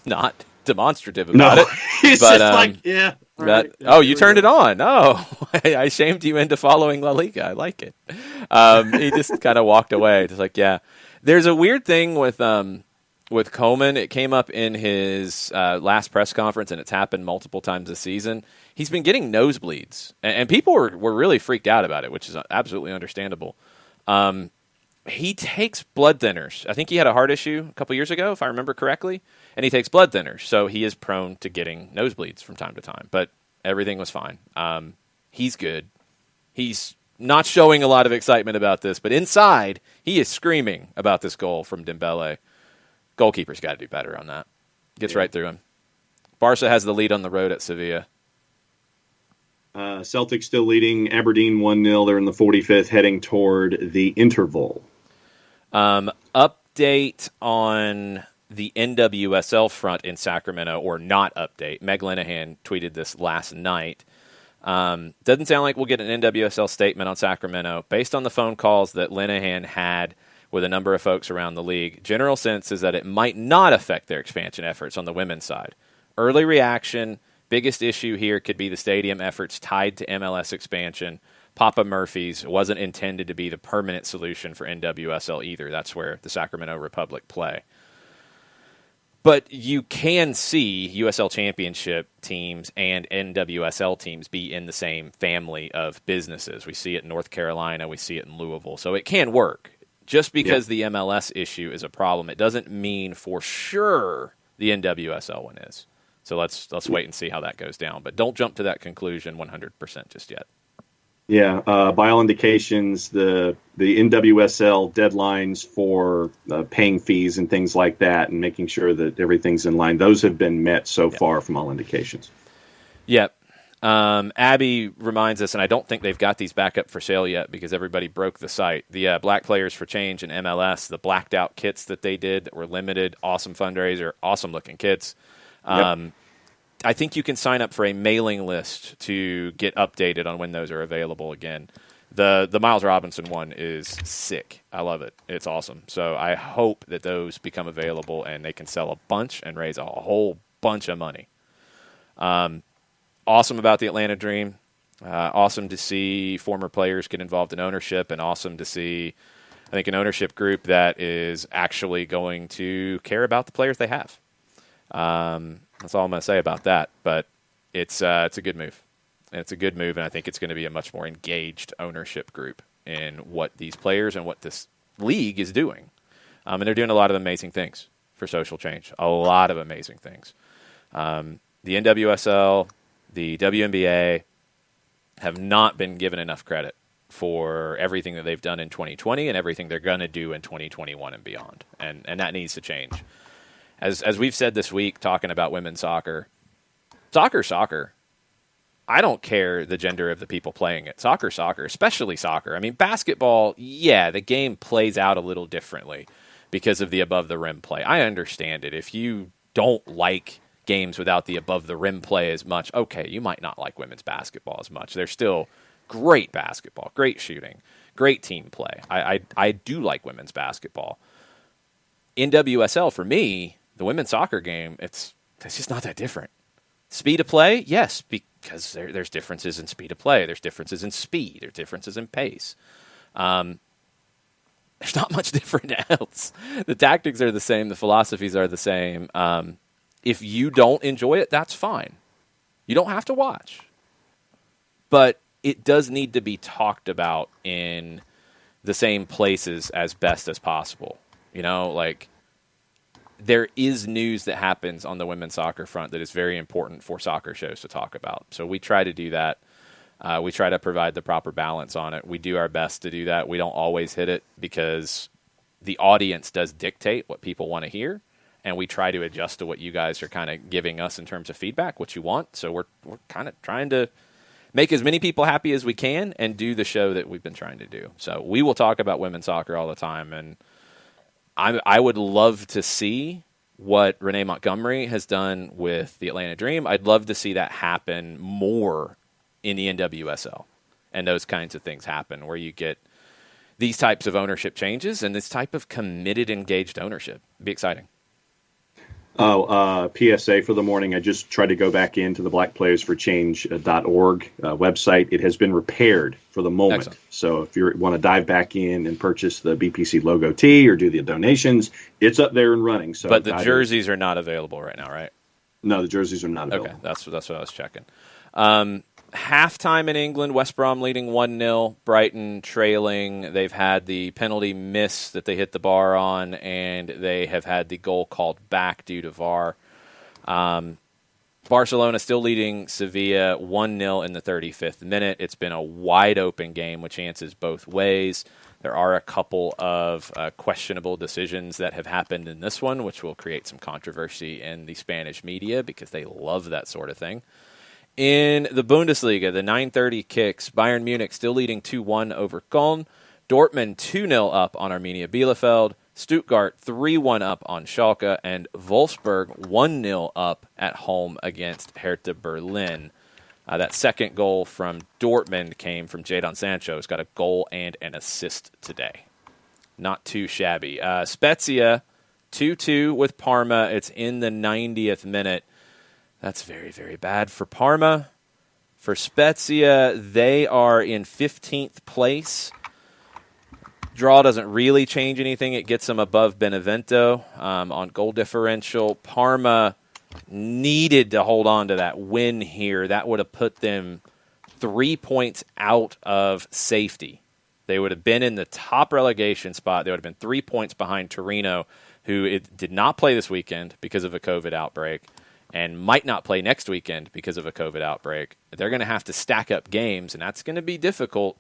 not demonstrative about it. He's but, just like, yeah. Right. You turned it on. Oh, I shamed you into following La Liga. I like it. He just kind of walked away. Just like, yeah. There's a weird thing with Coleman. It came up in his last press conference, and it's happened multiple times this season. He's been getting nosebleeds, and people were really freaked out about it, which is absolutely understandable. He takes blood thinners. I think he had a heart issue a couple years ago, if I remember correctly, and he takes blood thinners, so he is prone to getting nosebleeds from time to time. But everything was fine. He's good. He's not showing a lot of excitement about this, but inside, he is screaming about this goal from Dembele. Goalkeeper's got to do better on that. Gets right through him. Barca has the lead on the road at Sevilla. Celtic still leading Aberdeen 1-0. They're in the 45th, heading toward the interval. Update on the NWSL front in Sacramento, or not update. Meg Linehan tweeted this last night. Doesn't sound like we'll get an NWSL statement on Sacramento. Based on the phone calls that Linehan had with a number of folks around the league, general sense is that it might not affect their expansion efforts on the women's side. Early reaction, biggest issue here could be the stadium efforts tied to MLS expansion. Papa Murphy's wasn't intended to be the permanent solution for NWSL either. That's where the Sacramento Republic play. But you can see USL Championship teams and NWSL teams be in the same family of businesses. We see it in North Carolina. We see it in Louisville. So it can work. Just because the MLS issue is a problem, it doesn't mean for sure the NWSL one is. So let's wait and see how that goes down. But don't jump to that conclusion 100% just yet. Yeah, by all indications, the NWSL deadlines for paying fees and things like that and making sure that everything's in line, those have been met so far from all indications. Yep. Abby reminds us, and I don't think they've got these back up for sale yet because everybody broke the site. The Black Players for Change in MLS, the blacked out kits that they did that were limited, awesome fundraiser, awesome looking kits. I think you can sign up for a mailing list to get updated on when those are available again. The Miles Robinson one is sick. I love it. It's awesome. So I hope that those become available and they can sell a bunch and raise a whole bunch of money. Awesome about the Atlanta Dream. Awesome to see former players get involved in ownership, and awesome to see, I think, an ownership group that is actually going to care about the players they have. That's all I'm going to say about that. But it's a good move. And it's a good move, and I think it's going to be a much more engaged ownership group in what these players and what this league is doing. And they're doing a lot of amazing things for social change. A lot of amazing things. The NWSL, the WNBA have not been given enough credit for everything that they've done in 2020 and everything they're going to do in 2021 and beyond. And that needs to change. As we've said this week, talking about women's soccer, soccer. I don't care the gender of the people playing it. Soccer, especially soccer. I mean, basketball, yeah, the game plays out a little differently because of the above-the-rim play. I understand it. If you don't like games without the above-the-rim play as much, okay, you might not like women's basketball as much. There's still great basketball, great shooting, great team play. I do like women's basketball. In WSL, for me, the women's soccer game, it's just not that different. Speed of play, yes, because there's differences in speed of play. There's differences in speed. There's differences in pace. There's not much different else. The tactics are the same. The philosophies are the same. If you don't enjoy it, that's fine. You don't have to watch. But it does need to be talked about in the same places as best as possible. You know, like, there is news that happens on the women's soccer front that is very important for soccer shows to talk about. So we try to do that. We try to provide the proper balance on it. We do our best to do that. We don't always hit it because the audience does dictate what people want to hear, and we try to adjust to what you guys are kind of giving us in terms of feedback, what you want. So we're kind of trying to make as many people happy as we can and do the show that we've been trying to do. So we will talk about women's soccer all the time, and I would love to see what Renee Montgomery has done with the Atlanta Dream. I'd love to see that happen more in the NWSL and those kinds of things happen where you get these types of ownership changes and this type of committed, engaged ownership. It'd be exciting. PSA for the morning. I just tried to go back into the blackplayersforchange.org website. It has been repaired for the moment. Excellent. So if you want to dive back in and purchase the BPC logo tee or do the donations, it's up there and running. So, but the jerseys are not available right now, right? No, the jerseys are not available. Okay, that's what I was checking. Halftime in England, West Brom leading 1-0, Brighton trailing. They've had the penalty miss that they hit the bar on, and they have had the goal called back due to VAR. Barcelona still leading Sevilla 1-0 in the 35th minute. It's been a wide-open game with chances both ways. There are a couple of questionable decisions that have happened in this one, which will create some controversy in the Spanish media because they love that sort of thing. In the Bundesliga, the 9:30 kicks, Bayern Munich still leading 2-1 over Köln. Dortmund 2-0 up on Arminia Bielefeld. Stuttgart 3-1 up on Schalke. And Wolfsburg 1-0 up at home against Hertha Berlin. That second goal from Dortmund came from Jadon Sancho. He's got a goal and an assist today. Not too shabby. Spezia 2-2 with Parma. It's in the 90th minute. That's very, very bad for Parma. For Spezia, they are in 15th place. Draw doesn't really change anything. It gets them above Benevento on goal differential. Parma needed to hold on to that win here. That would have put them 3 points out of safety. They would have been in the top relegation spot. They would have been 3 points behind Torino, who did not play this weekend because of a COVID outbreak and might not play next weekend because of a COVID outbreak. They're going to have to stack up games, and that's going to be difficult.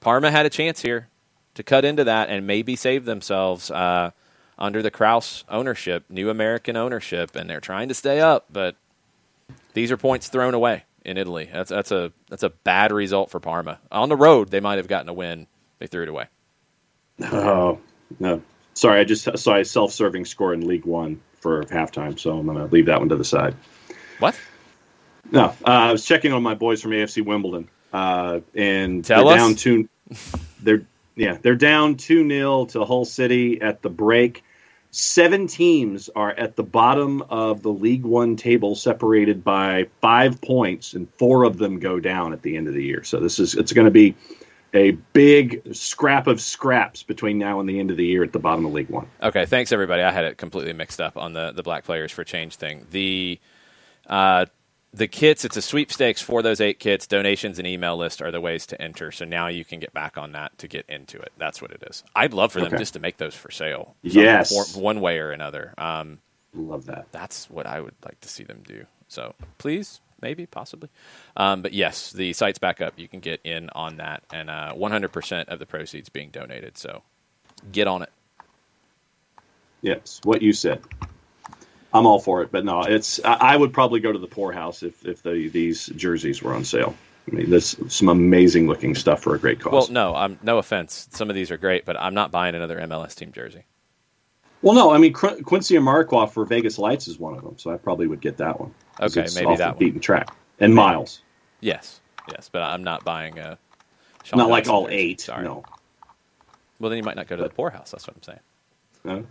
Parma had a chance here to cut into that and maybe save themselves under the Kraus ownership, new American ownership, and they're trying to stay up, but these are points thrown away in Italy. That's a bad result for Parma. On the road, they might have gotten a win. They threw it away. Oh, no. Sorry, I just saw a self-serving score in League One for halftime, so I'm going to leave that one to the side. What? No, I was checking on my boys from AFC Wimbledon, and Tell they're us. down 2. They're down 2-0 to Hull City at the break. 7 teams are at the bottom of the League One table, separated by 5 points, and 4 of them go down at the end of the year. So it's going to be a big scrap of scraps between now and the end of the year at the bottom of League One. Okay, thanks, everybody. I had it completely mixed up on the Black Players for Change thing. The kits, it's a sweepstakes for those 8 kits. Donations and email list are the ways to enter. So now you can get back on that to get into it. That's what it is. I'd love for them just to make those for sale. Yes. One way or another. Love that. That's what I would like to see them do. So please, maybe, possibly. But yes, the site's back up. You can get in on that. And 100% of the proceeds being donated. So get on it. Yes, what you said. I'm all for it, but no, I would probably go to the poorhouse if these jerseys were on sale. I mean, there's some amazing looking stuff for a great cost. Well, no offense. Some of these are great, but I'm not buying another MLS team jersey. Well, no, I mean, Quincy Amarikwa for Vegas Lights is one of them, so I probably would get that one. Okay, it's maybe off that the one. beaten track. And Miles. Yes, but I'm not buying a Sean Not like Johnson all jersey. 8, Sorry. no. Well, then you might not go to the poorhouse. That's what I'm saying. No?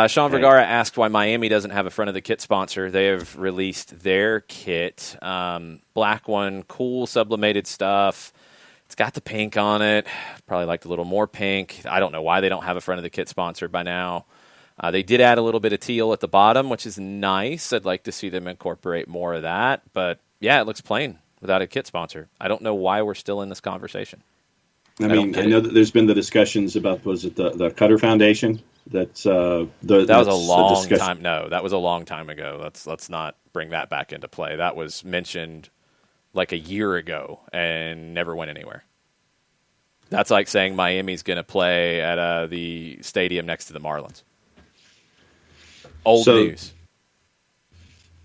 Sean Vergara asked why Miami doesn't have a front of the kit sponsor. They have released their kit. Black one, cool sublimated stuff. It's got the pink on it. Probably liked a little more pink. I don't know why they don't have a front of the kit sponsor by now. They did add a little bit of teal at the bottom, which is nice. I'd like to see them incorporate more of that. But, yeah, it looks plain without a kit sponsor. I don't know why we're still in this conversation. I know that there's been the discussions about, was it the Cutter Foundation? That was a long time. No, that was a long time ago. Let's not bring that back into play. That was mentioned like a year ago and never went anywhere. That's like saying Miami's going to play at the stadium next to the Marlins. Old news.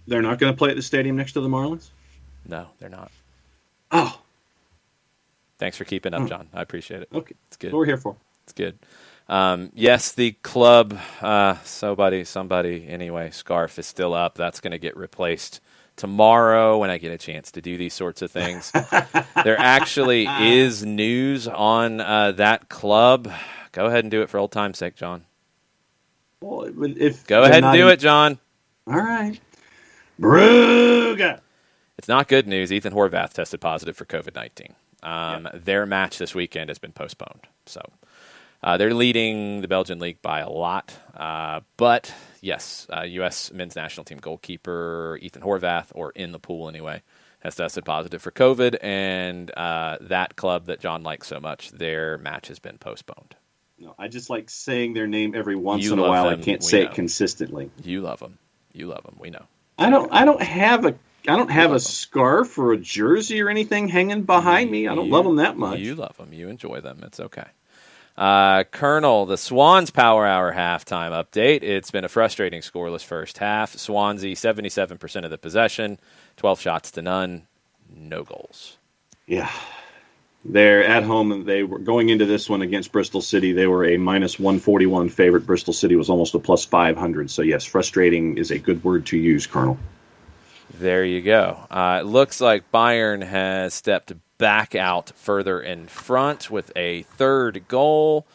They're not going to play at the stadium next to the Marlins? No, they're not. Oh. Thanks for keeping up, John. I appreciate it. Okay. It's good. What we're here for. It's good. Yes, the club, somebody, anyway, scarf is still up. That's going to get replaced tomorrow when I get a chance to do these sorts of things. There actually is news on that club. Go ahead and do it for old time's sake, John. Well, if Go ahead and do it, John. All right. Brugge. It's not good news. Ethan Horvath tested positive for COVID-19. Their match this weekend has been postponed. So they're leading the Belgian league by a lot. But, yes, U.S. men's national team goalkeeper Ethan Horvath, or in the pool anyway, has tested positive for COVID. And that club that John likes so much, their match has been postponed. No, I just like saying their name every once You in a love while. them, I can't we say know. it consistently. You love them. You love them. We know. I don't have a scarf or a jersey or anything hanging behind me. I don't love them that much. You love them. You enjoy them. It's okay. Colonel, the Swans Power Hour halftime update. It's been a frustrating scoreless first half. Swansea, 77% of the possession, 12 shots to none, no goals. Yeah. They're at home, and they were going into this one against Bristol City. They were a minus 141 favorite. Bristol City was almost a plus 500. So, yes, frustrating is a good word to use, Colonel. There you go. It looks like Bayern has stepped back out further in front with a third goal.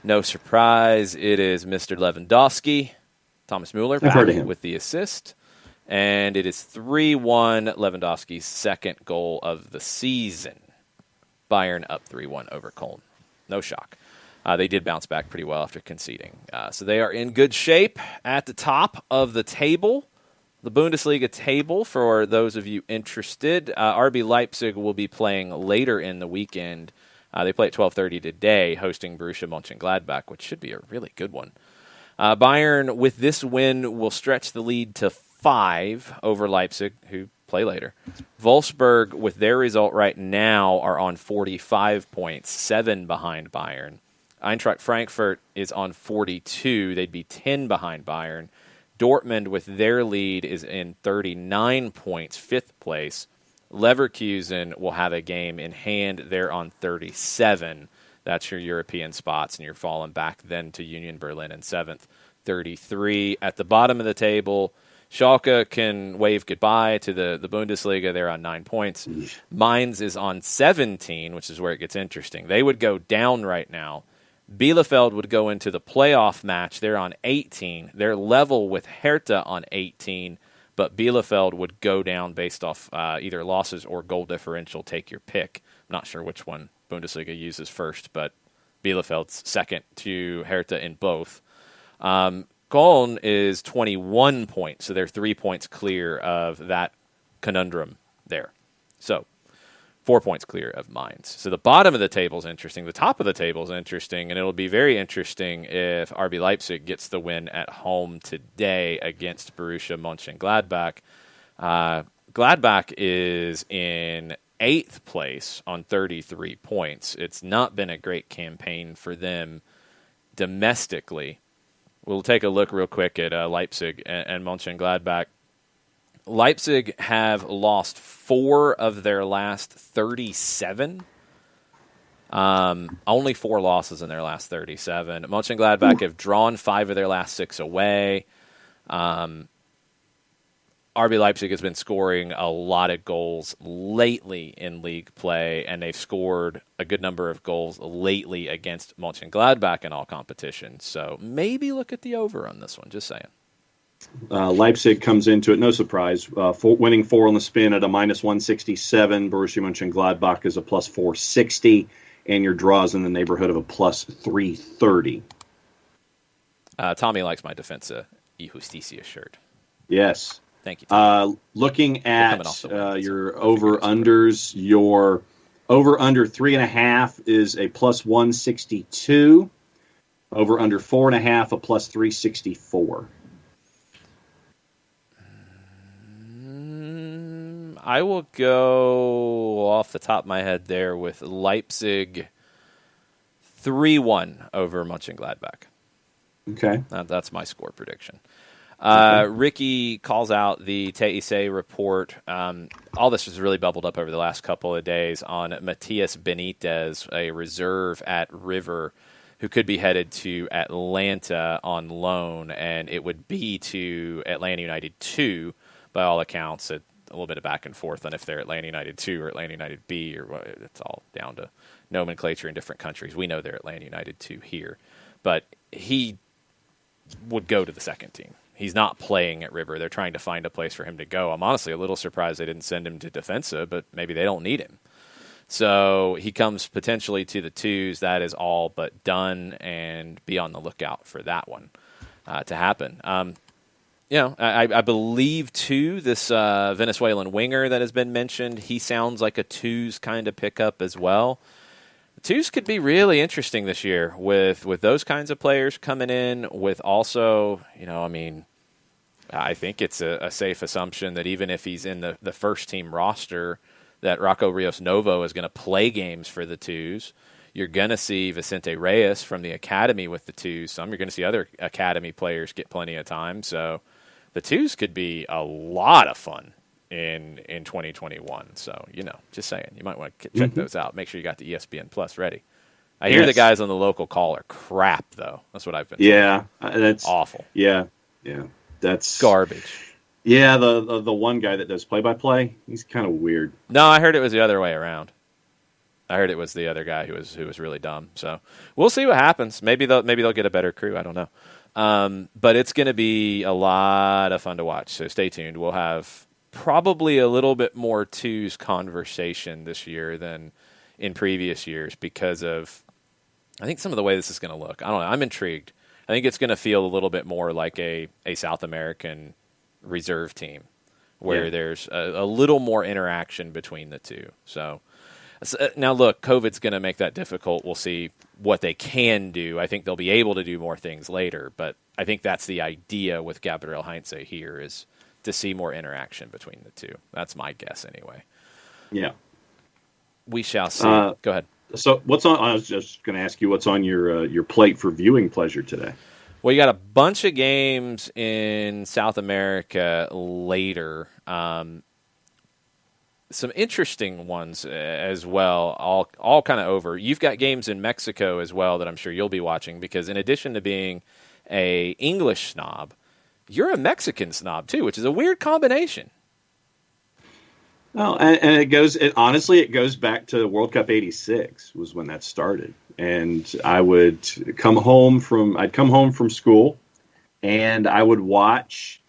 No surprise, it is Mr. Lewandowski, Thomas Müller, back with the assist. And it is 3-1, Lewandowski's second goal of the season. Bayern up 3-1 over Köln. No shock. They did bounce back pretty well after conceding. So they are in good shape at the top of the table. The Bundesliga table, for those of you interested, RB Leipzig will be playing later in the weekend. They play at 12:30 today, hosting Borussia Mönchengladbach, which should be a really good one. Bayern, with this win, will stretch the lead to 5 over Leipzig, who play later. Wolfsburg, with their result right now, are on 45 points, 7 behind Bayern. Eintracht Frankfurt is on 42. They'd be 10 behind Bayern. Dortmund, with their lead, is in 39 points, 5th place. Leverkusen will have a game in hand. They're on 37. That's your European spots, and you're falling back then to Union Berlin in 7th, 33. At the bottom of the table, Schalke can wave goodbye to the Bundesliga. They're on 9 points. Mainz is on 17, which is where it gets interesting. They would go down right now. Bielefeld would go into the playoff match. They're on 18. They're level with Hertha on 18, but Bielefeld would go down based off either losses or goal differential. Take your pick. I'm not sure which one Bundesliga uses first, but Bielefeld's second to Hertha in both. Köln is 21 points, so they're 3 points clear of that conundrum there. So 4 points clear of Mainz. So the bottom of the table is interesting. The top of the table is interesting, and it'll be very interesting if RB Leipzig gets the win at home today against Borussia Mönchengladbach. Gladbach is in 8th place on 33 points. It's not been a great campaign for them domestically. We'll take a look real quick at Leipzig and Mönchengladbach. Leipzig have lost 4 of their last 37. Only 4 losses in their last 37. Mönchengladbach have drawn 5 of their last 6 away. RB Leipzig has been scoring a lot of goals lately in league play, and they've scored a good number of goals lately against Mönchengladbach in all competitions. So maybe look at the over on this one, just saying. Leipzig comes into it, no surprise, winning 4 on the spin at a minus 167. Borussia Mönchengladbach is a plus 460, and your draws in the neighborhood of a plus 330. Tommy likes my Defensa y Justicia shirt. Yes. Thank you, Tommy. Looking at your over-unders, your over-under 3.5 is a plus 162. Over-under 4.5, a plus 364. I will go off the top of my head there with Leipzig 3-1 over Mönchengladbach. Okay. That's my score prediction. Ricky calls out the TIC report. All this has really bubbled up over the last couple of days on Matias Benitez, a reserve at River, who could be headed to Atlanta on loan, and it would be to Atlanta United 2, by all accounts. A little bit of back and forth on if they're Atlanta United 2 or Atlanta United B, or what. It's all down to nomenclature in different countries. We know they're Atlanta United 2 here. But he would go to the second team. He's not playing at River. They're trying to find a place for him to go. I'm honestly a little surprised they didn't send him to Defensa, but maybe they don't need him. So he comes potentially to the twos. That is all but done, and be on the lookout for that one to happen. I believe, too, this Venezuelan winger that has been mentioned, he sounds like a twos kind of pickup as well. Twos could be really interesting this year with those kinds of players coming in, with also, I think it's a safe assumption that even if he's in the first team roster, that Rocco Rios Novo is going to play games for the twos. You're going to see Vicente Reyes from the academy with the twos. You're going to see other academy players get plenty of time. So the twos could be a lot of fun in 2021. So, just saying, you might want to check those out. Make sure you got the ESPN Plus ready. I hear the guys on the local call are crap, though. That's what I've been told. That's awful. Yeah, that's garbage. Yeah, the one guy that does play-by-play, he's kind of weird. No, I heard it was the other way around. I heard it was the other guy who was really dumb. So we'll see what happens. Maybe they'll get a better crew. I don't know. But it's going to be a lot of fun to watch. So stay tuned. We'll have probably a little bit more twos conversation this year than in previous years because of, I think, some of the way this is going to look. I don't know. I'm intrigued. I think it's going to feel a little bit more like a South American reserve team where there's a little more interaction between the two. So now, look, COVID's going to make that difficult. We'll see what they can do. I think they'll be able to do more things later, but I think that's the idea with Gabriel Heinze here, is to see more interaction between the two. That's my guess anyway. Yeah. We shall see. Go ahead. So what's on? I was just going to ask you what's on your plate for viewing pleasure today. Well, you got a bunch of games in South America later. Some interesting ones as well, all kind of over. You've got games in Mexico as well that I'm sure you'll be watching, because in addition to being a English snob, you're a Mexican snob too, which is a weird combination. Well, and it goes back to World Cup '86 was when that started. And I would come home from school, and I would watch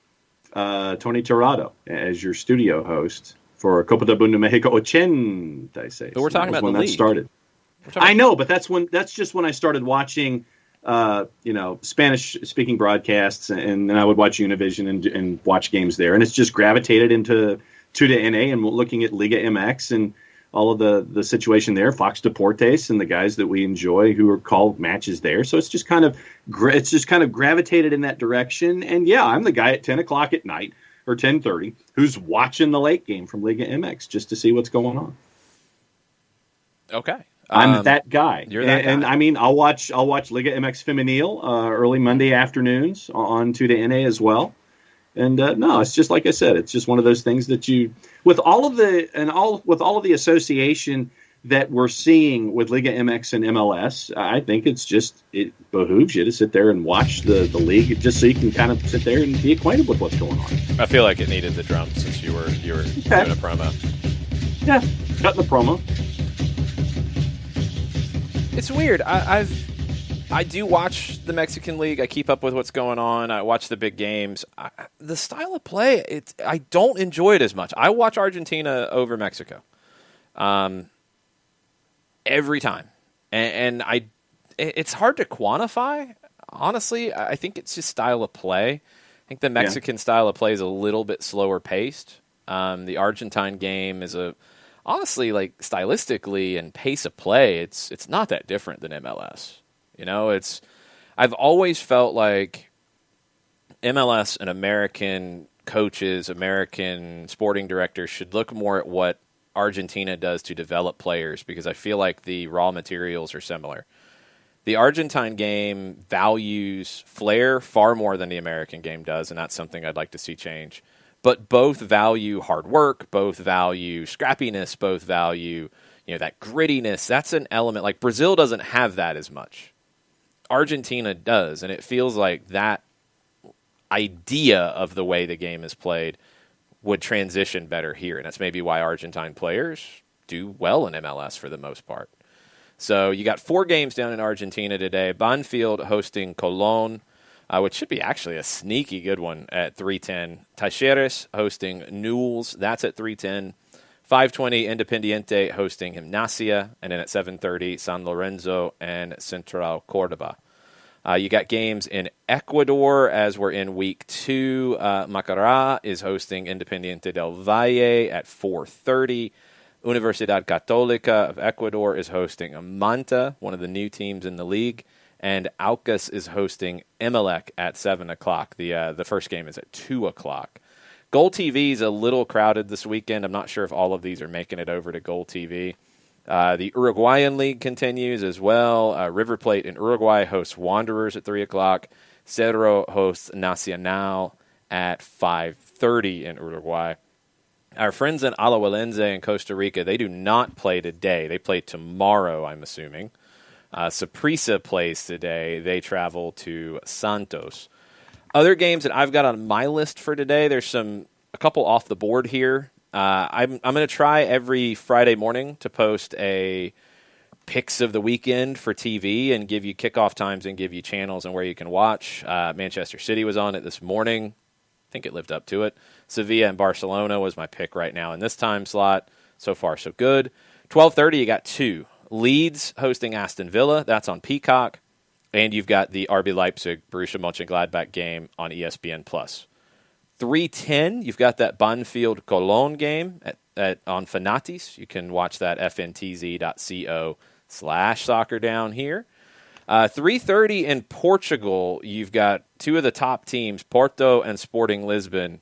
Tony Tirado as your studio host for Copa del Mundo Mexico 86. But we're talking about when the that league. Started. I know, but that's just when I started watching, Spanish speaking broadcasts, and then I would watch Univision and watch games there, and it's just gravitated into 2DNA and looking at Liga MX and all of the situation there, Fox Deportes and the guys that we enjoy who are called matches there. So it's just kind of gravitated in that direction. And yeah, I'm the guy at 10 o'clock at night or 10:30 who's watching the late game from Liga MX just to see what's going on. Okay. I'm that guy. You're that guy. And I mean, I'll watch Liga MX Femenil early Monday afternoons on 2DNA as well. And no, it's just like I said. It's just one of those things that with all of the association that we're seeing with Liga MX and MLS, I think it behooves you to sit there and watch the league just so you can kind of sit there and be acquainted with what's going on. I feel like it needed the drum since you were doing a promo. Yeah, cutting the promo. It's weird. I do watch the Mexican League. I keep up with what's going on. I watch the big games. The style of play, I don't enjoy it as much. I watch Argentina over Mexico every time. And it's hard to quantify. Honestly, I think it's just style of play. I think the Mexican style of play is a little bit slower paced. The Argentine game is honestly, like, stylistically and pace of play, it's not that different than MLS. I've always felt like MLS and American coaches, American sporting directors should look more at what Argentina does to develop players, because I feel like the raw materials are similar. The Argentine game values flair far more than the American game does, and that's something I'd like to see change. But both value hard work, both value scrappiness, both value, that grittiness. That's an element. Like, Brazil doesn't have that as much. Argentina does, and it feels like that idea of the way the game is played would transition better here, and that's maybe why Argentine players do well in MLS for the most part. So you got 4 games down in Argentina today. Banfield hosting Colón. which should be actually a sneaky good one at 3:10. Talleres hosting Newell's. That's at 3:10. 5:20, Independiente hosting Gimnasia. And then at 7:30, San Lorenzo and Central Cordoba. You got games in Ecuador as we're in week 2. Macará is hosting Independiente del Valle at 4:30. Universidad Católica of Ecuador is hosting Manta, one of the new teams in the league. And Aucas is hosting Emelec at 7 o'clock. The first game is at 2 o'clock. Goal TV is a little crowded this weekend. I'm not sure if all of these are making it over to Goal TV. The Uruguayan League continues as well. River Plate in Uruguay hosts Wanderers at 3 o'clock. Cerro hosts Nacional at 5:30 in Uruguay. Our friends in Alajuelense in Costa Rica, they do not play today. They play tomorrow, I'm assuming. Saprissa plays today. They travel to Santos. Other games that I've got on my list for today, there's a couple off the board here. I'm going to try every Friday morning to post a picks of the weekend for TV and give you kickoff times and give you channels and where you can watch. Manchester City was on it this morning. I think it lived up to it. Sevilla and Barcelona was my pick right now in this time slot. So far, so good. 12:30, you got 2. Leeds hosting Aston Villa. That's on Peacock. And you've got the RB Leipzig, Borussia Mönchengladbach game on ESPN+. 3:10, you've got that Banfield Cologne game on Fanatis. You can watch that fntz.co/soccer down here. 3:30 in Portugal, you've got 2 of the top teams, Porto and Sporting Lisbon,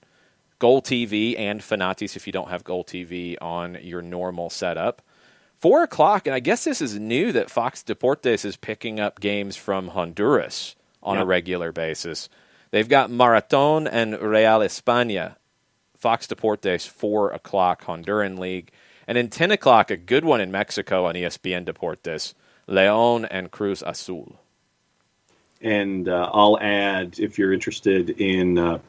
Goal TV and Fanatis if you don't have Goal TV on your normal setup. 4 o'clock, and I guess this is new that Fox Deportes is picking up games from Honduras on a regular basis. They've got Marathon and Real España. Fox Deportes, 4 o'clock, Honduran League. And then 10 o'clock, a good one in Mexico on ESPN Deportes, León and Cruz Azul. And I'll add, if you're interested in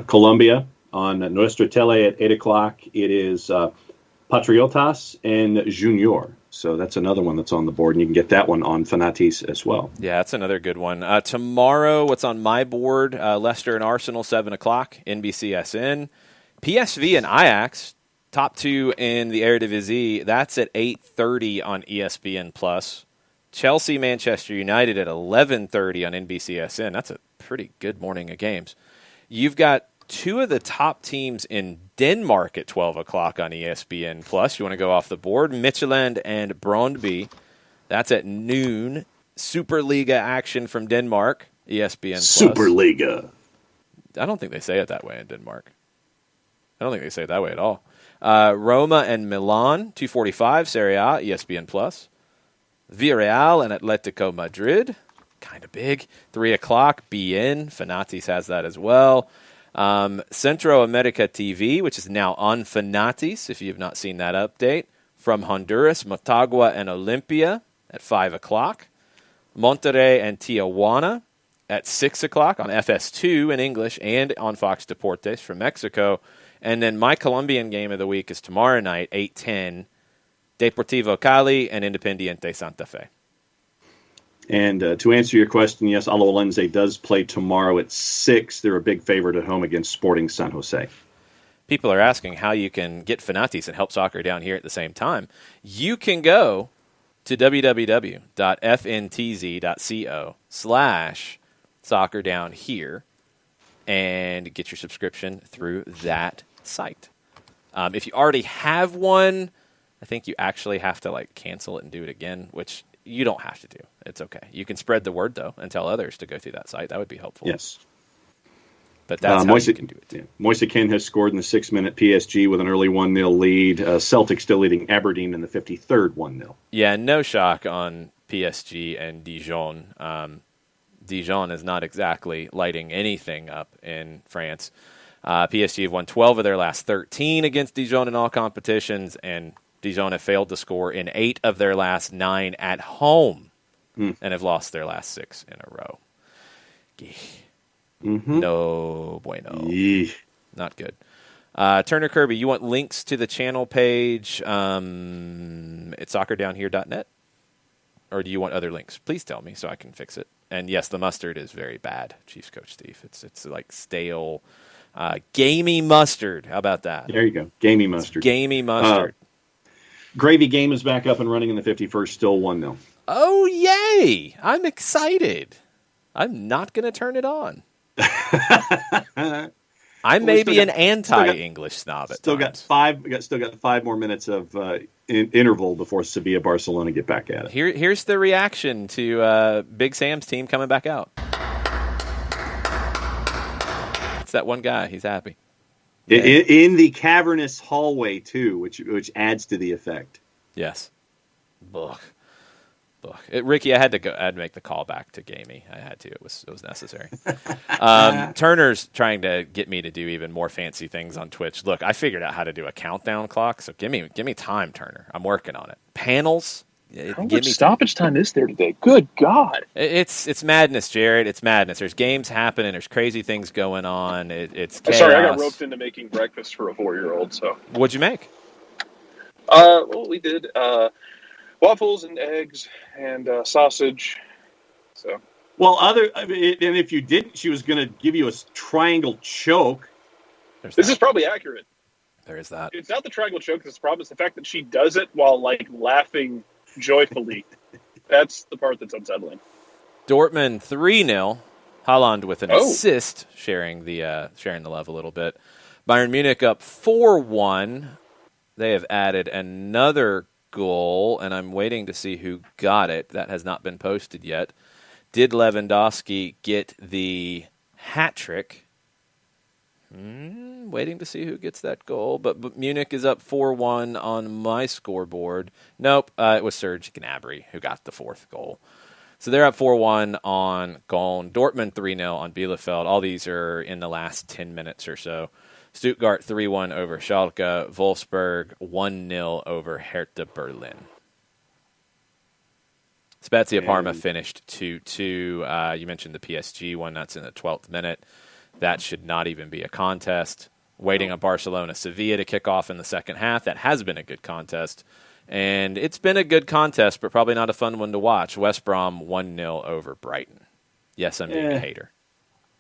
Colombia, on Nuestra Tele at 8 o'clock, it is Patriotas and Junior. So that's another one that's on the board, and you can get that one on Fanatis as well. Yeah, that's another good one. Tomorrow, what's on my board, Leicester and Arsenal, 7 o'clock, NBCSN. PSV and Ajax, top 2 in the Eredivisie, that's at 8:30 on ESPN+. Chelsea, Manchester United at 11:30 on NBCSN. That's a pretty good morning of games. You've got 2 of the top teams in Denmark at 12 o'clock on ESPN+. You want to go off the board? Midtjylland and Brøndby. That's at noon. Superliga action from Denmark, ESPN+. Superliga. I don't think they say it that way in Denmark. I don't think they say it that way at all. Roma and Milan, 2:45, Serie A, ESPN+. Villarreal and Atletico Madrid, kind of big. 3 o'clock, BN. Fanatis has that as well. Centro America TV, which is now on Fanatis, if you have not seen that update. From Honduras, Motagua and Olimpia at 5 o'clock. Monterrey and Tijuana at 6 o'clock on FS2 in English and on Fox Deportes from Mexico. And then my Colombian game of the week is tomorrow night, 8:10, Deportivo Cali and Independiente Santa Fe. And to answer your question, yes, Alajuelense does play tomorrow at 6. They're a big favorite at home against Sporting San Jose. People are asking how you can get Fanatis and help soccer down here at the same time. You can go to www.fntz.co/soccer down here and get your subscription through that site. If you already have one, I think you actually have to cancel it and do it again, which you don't have to do. It's okay. You can spread the word, though, and tell others to go through that site. That would be helpful. Yes. But that's how you can do it. Yeah. Moise Kean has scored in the 6-minute PSG with an early 1-0 lead. Celtic still leading Aberdeen in the 53rd 1-0. Yeah, no shock on PSG and Dijon. Dijon is not exactly lighting anything up in France. PSG have won 12 of their last 13 against Dijon in all competitions, and Dijon have failed to score in 8 of their last 9 at home and have lost their last 6 in a row. No bueno. Not good. Turner Kirby, you want links to the channel page at soccerdownhere.net? or do you want other links? Please tell me so I can fix it. And yes, the mustard is very bad, Chiefs coach Steve. It's like stale, gamey mustard. How about that? There you go. Gamey mustard. Gamey mustard. Gravy game is back up and running in the 51st, still 1-0. Oh, yay. I'm excited. I'm not going to turn it on. I may be an anti-English snob at times. Still got 5 more minutes of interval before Sevilla Barcelona get back at it. Here's the reaction to Big Sam's team coming back out. It's that one guy. He's happy. In the cavernous hallway too, which adds to the effect. Yes. Ugh. Ricky, I had to make the call back to Gamey. I had to. It was necessary. Turner's trying to get me to do even more fancy things on Twitch. Look, I figured out how to do a countdown clock, so give me time, Turner. I'm working on it. Panels. How much stoppage time is there today? Good God! It's madness, Jared. It's madness. There's games happening. There's crazy things going on. It's chaos. Sorry, I got roped into making breakfast for a 4-year-old. So what'd you make? Well, we did waffles and eggs and sausage. So and if you didn't, she was going to give you a triangle choke. This is probably accurate. There is that. It's not the triangle choke. The problem is the fact that she does it while laughing joyfully. That's the part that's unsettling. Dortmund 3-0. Haaland with an assist, sharing the love a little bit. Bayern Munich up 4-1. They have added another goal, and I'm waiting to see who got it. That has not been posted yet. Did Lewandowski get the hat trick? Waiting to see who gets that goal, but Munich is up 4-1 on my scoreboard. Nope, it was Serge Gnabry who got the 4th goal. So they're up 4-1 on Köln. Dortmund 3-0 on Bielefeld. All these are in the last 10 minutes or so. Stuttgart 3-1 over Schalke. Wolfsburg 1-0 over Hertha Berlin. Spezia Parma finished 2-2. You mentioned the PSG one. That's in the 12th minute. That should not even be a contest. Waiting on Barcelona Sevilla to kick off in the second half. That has been a good contest. And it's been a good contest, but probably not a fun one to watch. West Brom 1-0 over Brighton. Yes, I'm being a hater.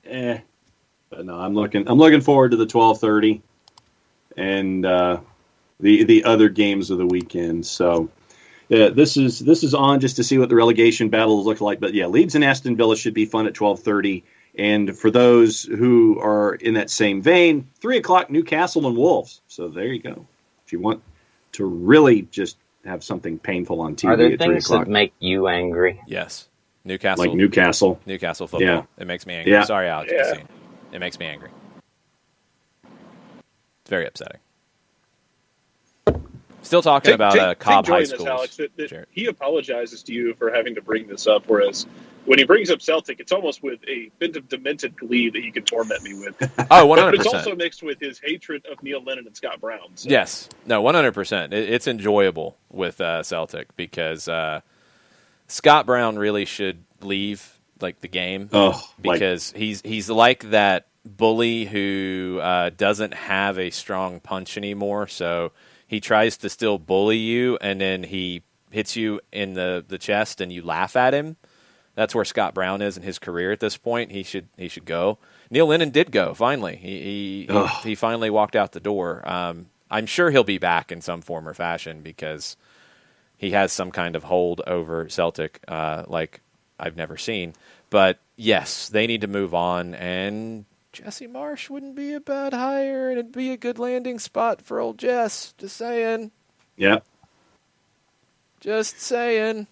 But no, I'm looking forward to the 12:30 and the other games of the weekend. So this is on just to see what the relegation battles look like. But yeah, Leeds and Aston Villa should be fun at 12:30. And for those who are in that same vein, 3:00 Newcastle and Wolves. So there you go. If you want to really just have something painful on TV, are there at things 3:00. that make you angry? Yes, Newcastle. Like Newcastle football. Yeah. It makes me angry. Yeah. Sorry, Alex. Yeah. It makes me angry. It's very upsetting. Still talking about Cobb High School. Alex, that he apologizes to you for having to bring this up, whereas when he brings up Celtic, it's almost with a bit of demented glee that he can torment me with. Oh, 100%. But it's also mixed with his hatred of Neil Lennon and Scott Brown. So. Yes. No, 100%. It's enjoyable with Celtic because Scott Brown really should leave the game because he's like that bully who doesn't have a strong punch anymore, so he tries to still bully you, and then he hits you in the chest, and you laugh at him. That's where Scott Brown is in his career at this point. He should go. Neil Lennon did go finally. He finally walked out the door. I'm sure he'll be back in some form or fashion because he has some kind of hold over Celtic like I've never seen. But yes, they need to move on, and Jesse Marsh wouldn't be a bad hire, and it'd be a good landing spot for old Jess. Just saying. Yeah. Just saying.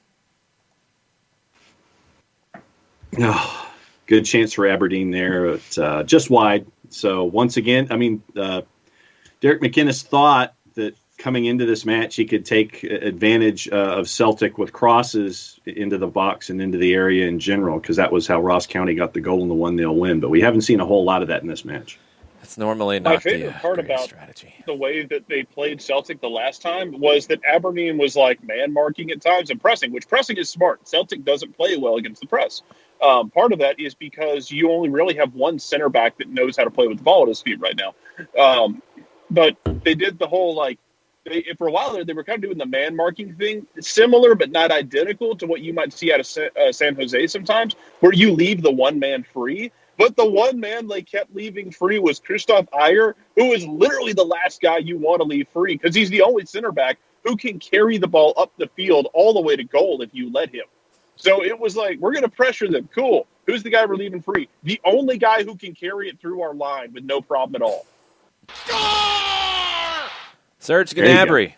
Oh, good chance for Aberdeen there, but just wide. So once again, Derek McInnes thought that coming into this match he could take advantage of Celtic with crosses into the box and into the area in general, because that was how Ross County got the goal in the 1-0 win. But we haven't seen a whole lot of that in this match. That's normally not my favorite part about strategy. The way that they played Celtic the last time was that Aberdeen was man marking at times and pressing, which pressing is smart. Celtic doesn't play well against the press. Part of that is because you only really have one center back that knows how to play with the ball at his feet right now. But they did the whole for a while there, they were kind of doing the man marking thing, similar but not identical to what you might see out of San Jose sometimes, where you leave the one man free. But the one man they kept leaving free was Christoph Iyer, who is literally the last guy you want to leave free because he's the only center back who can carry the ball up the field all the way to goal if you let him. So it was like, we're going to pressure them. Cool. Who's the guy we're leaving free? The only guy who can carry it through our line with no problem at all. Serge Gnabry,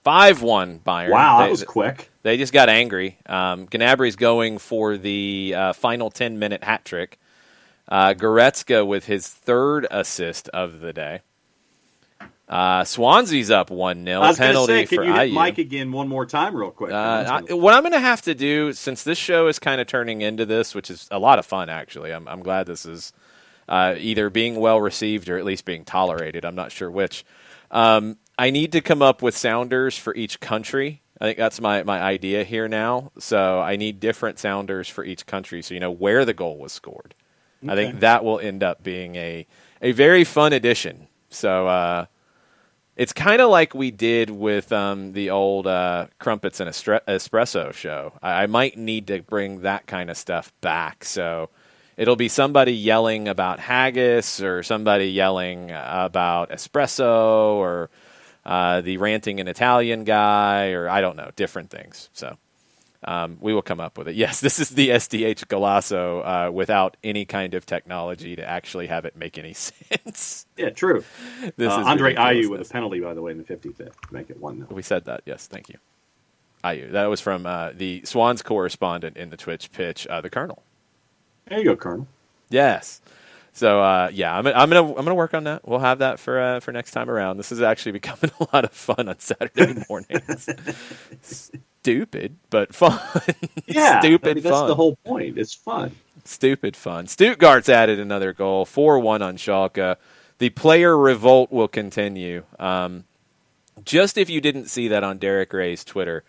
5-1 Bayern. Wow, that was quick. They just got angry. Gnabry's going for the final 10-minute hat trick. Goretzka with his third assist of the day. Swansea's up 1-0. I was Penalty say, can for you hit IU. Mike again one more time real quick? What I'm going to have to do, since this show is kind of turning into this, which is a lot of fun, actually. I'm glad this is either being well received or at least being tolerated. I'm not sure which. I need to come up with sounders for each country. I think that's my idea here now. So I need different sounders for each country so you know where the goal was scored. Okay. I think that will end up being a very fun addition. So it's kind of like we did with the old Crumpets and Espresso show. I might need to bring that kind of stuff back. So it'll be somebody yelling about haggis or somebody yelling about espresso or the ranting an Italian guy or I don't know, different things. So we will come up with it. Yes, this is the SDH Golasso without any kind of technology to actually have it make any sense. Yeah, true. This is Andre Ayew with a penalty, by the way, in the 55th. Make it 1-0. We said that. Yes, thank you. Ayew. That was from the Swans correspondent in the Twitch pitch, the Colonel. There you go, Colonel. Yes. So I'm gonna work on that. We'll have that for next time around. This is actually becoming a lot of fun on Saturday mornings. Stupid, but fun. Yeah, Stupid that's fun. the whole point. It's fun. Stupid fun. Stuttgart's added another goal, 4-1 on Schalke. The player revolt will continue. Just if you didn't see that on Derek Ray's Twitter,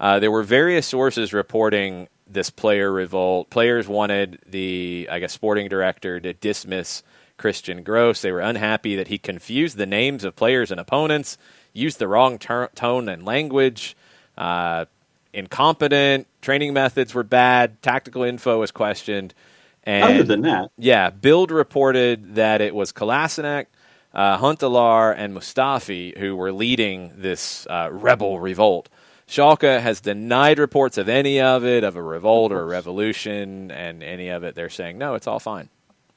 there were various sources reporting this player revolt. Players wanted the, sporting director to dismiss Christian Gross. They were unhappy that he confused the names of players and opponents, used the wrong tone and language, incompetent, training methods were bad, tactical info was questioned. And other than that, yeah, Bild reported that it was Kolasinac, Huntelaar, and Mustafi who were leading this rebel revolt. Schalke has denied reports of any of it, of a revolt or a revolution, and any of it. They're saying, no, it's all fine.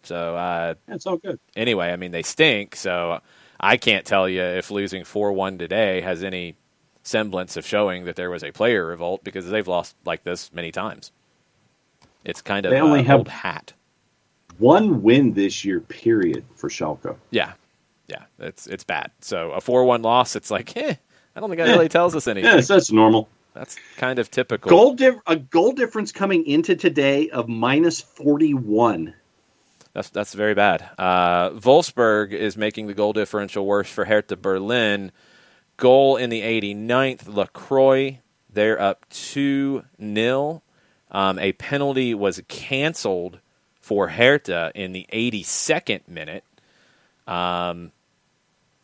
So it's all good. Anyway, they stink, so I can't tell you if losing 4-1 today has any semblance of showing that there was a player revolt because they've lost like this many times. It's kind of they only have old hat. One win this year, period, for Schalke. Yeah, it's bad. So a 4-1 loss, it's like, I don't think that really tells us anything. Yes, that's normal. That's kind of typical. A goal difference coming into today of -41. That's very bad. Wolfsburg is making the goal differential worse for Hertha Berlin. Goal in the 89th, Lacroix. They're up 2-0. A penalty was canceled for Hertha in the 82nd minute.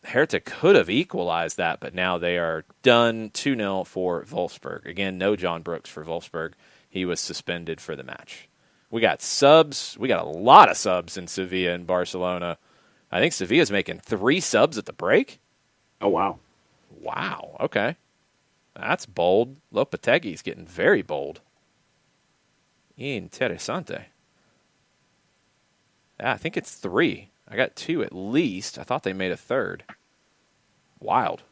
Hertha could have equalized that, but now they are done. 2-0 for Wolfsburg. Again, no John Brooks for Wolfsburg. He was suspended for the match. We got subs. We got a lot of subs in Sevilla and Barcelona. I think Sevilla's making 3 subs at the break. Oh, wow. Wow, okay. That's bold. Lopetegui's getting very bold. Interessante. Yeah, I think it's 3. I got 2 at least. I thought they made a third. Wild.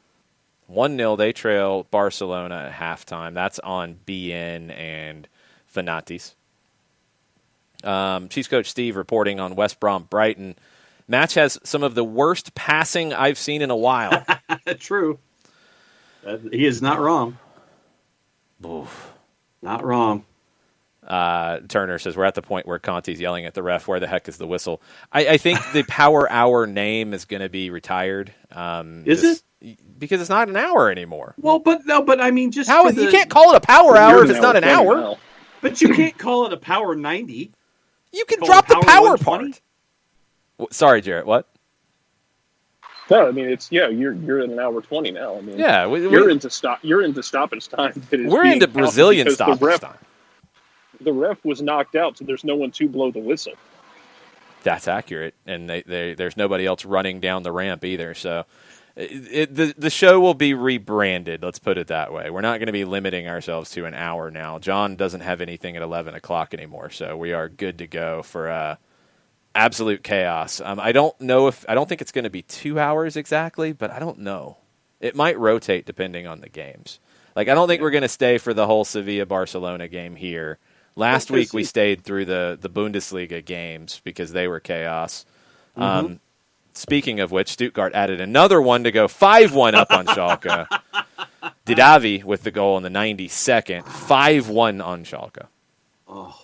1-0, they trail Barcelona at halftime. That's on BN and Fanatis. Chiefs coach Steve reporting on West Brom Brighton. Match has some of the worst passing I've seen in a while. True. He is not wrong. Oof. Not wrong. Turner says, we're at the point where Conti's yelling at the ref, where the heck is the whistle? I think the Power Hour name is going to be retired. Is it? Because it's not an hour anymore. Well, but I mean, just you can't call it a Power Hour if it's not an hour. Now. But you can't call it a Power 90. You can drop the power 120? part. Sorry, Jarrett, what? No, I mean you're in an hour 20 now. I mean, Yeah, you're into stoppage time. We're into Brazilian stoppage time. The ref was knocked out, so there's no one to blow the whistle. That's accurate, and there's nobody else running down the ramp either. So the show will be rebranded. Let's put it that way. We're not going to be limiting ourselves to an hour now. John doesn't have anything at 11 o'clock anymore, so we are good to go for absolute chaos. I don't think it's going to be 2 hours exactly, but I don't know. It might rotate depending on the games. Like, I don't think we're going to stay for the whole Sevilla-Barcelona game here. Last week we stayed through the Bundesliga games because they were chaos. Mm-hmm. Speaking of which, Stuttgart added another one to go 5-1 up on Schalke. Didavi with the goal in the 92nd, 5-1 on Schalke. Oh,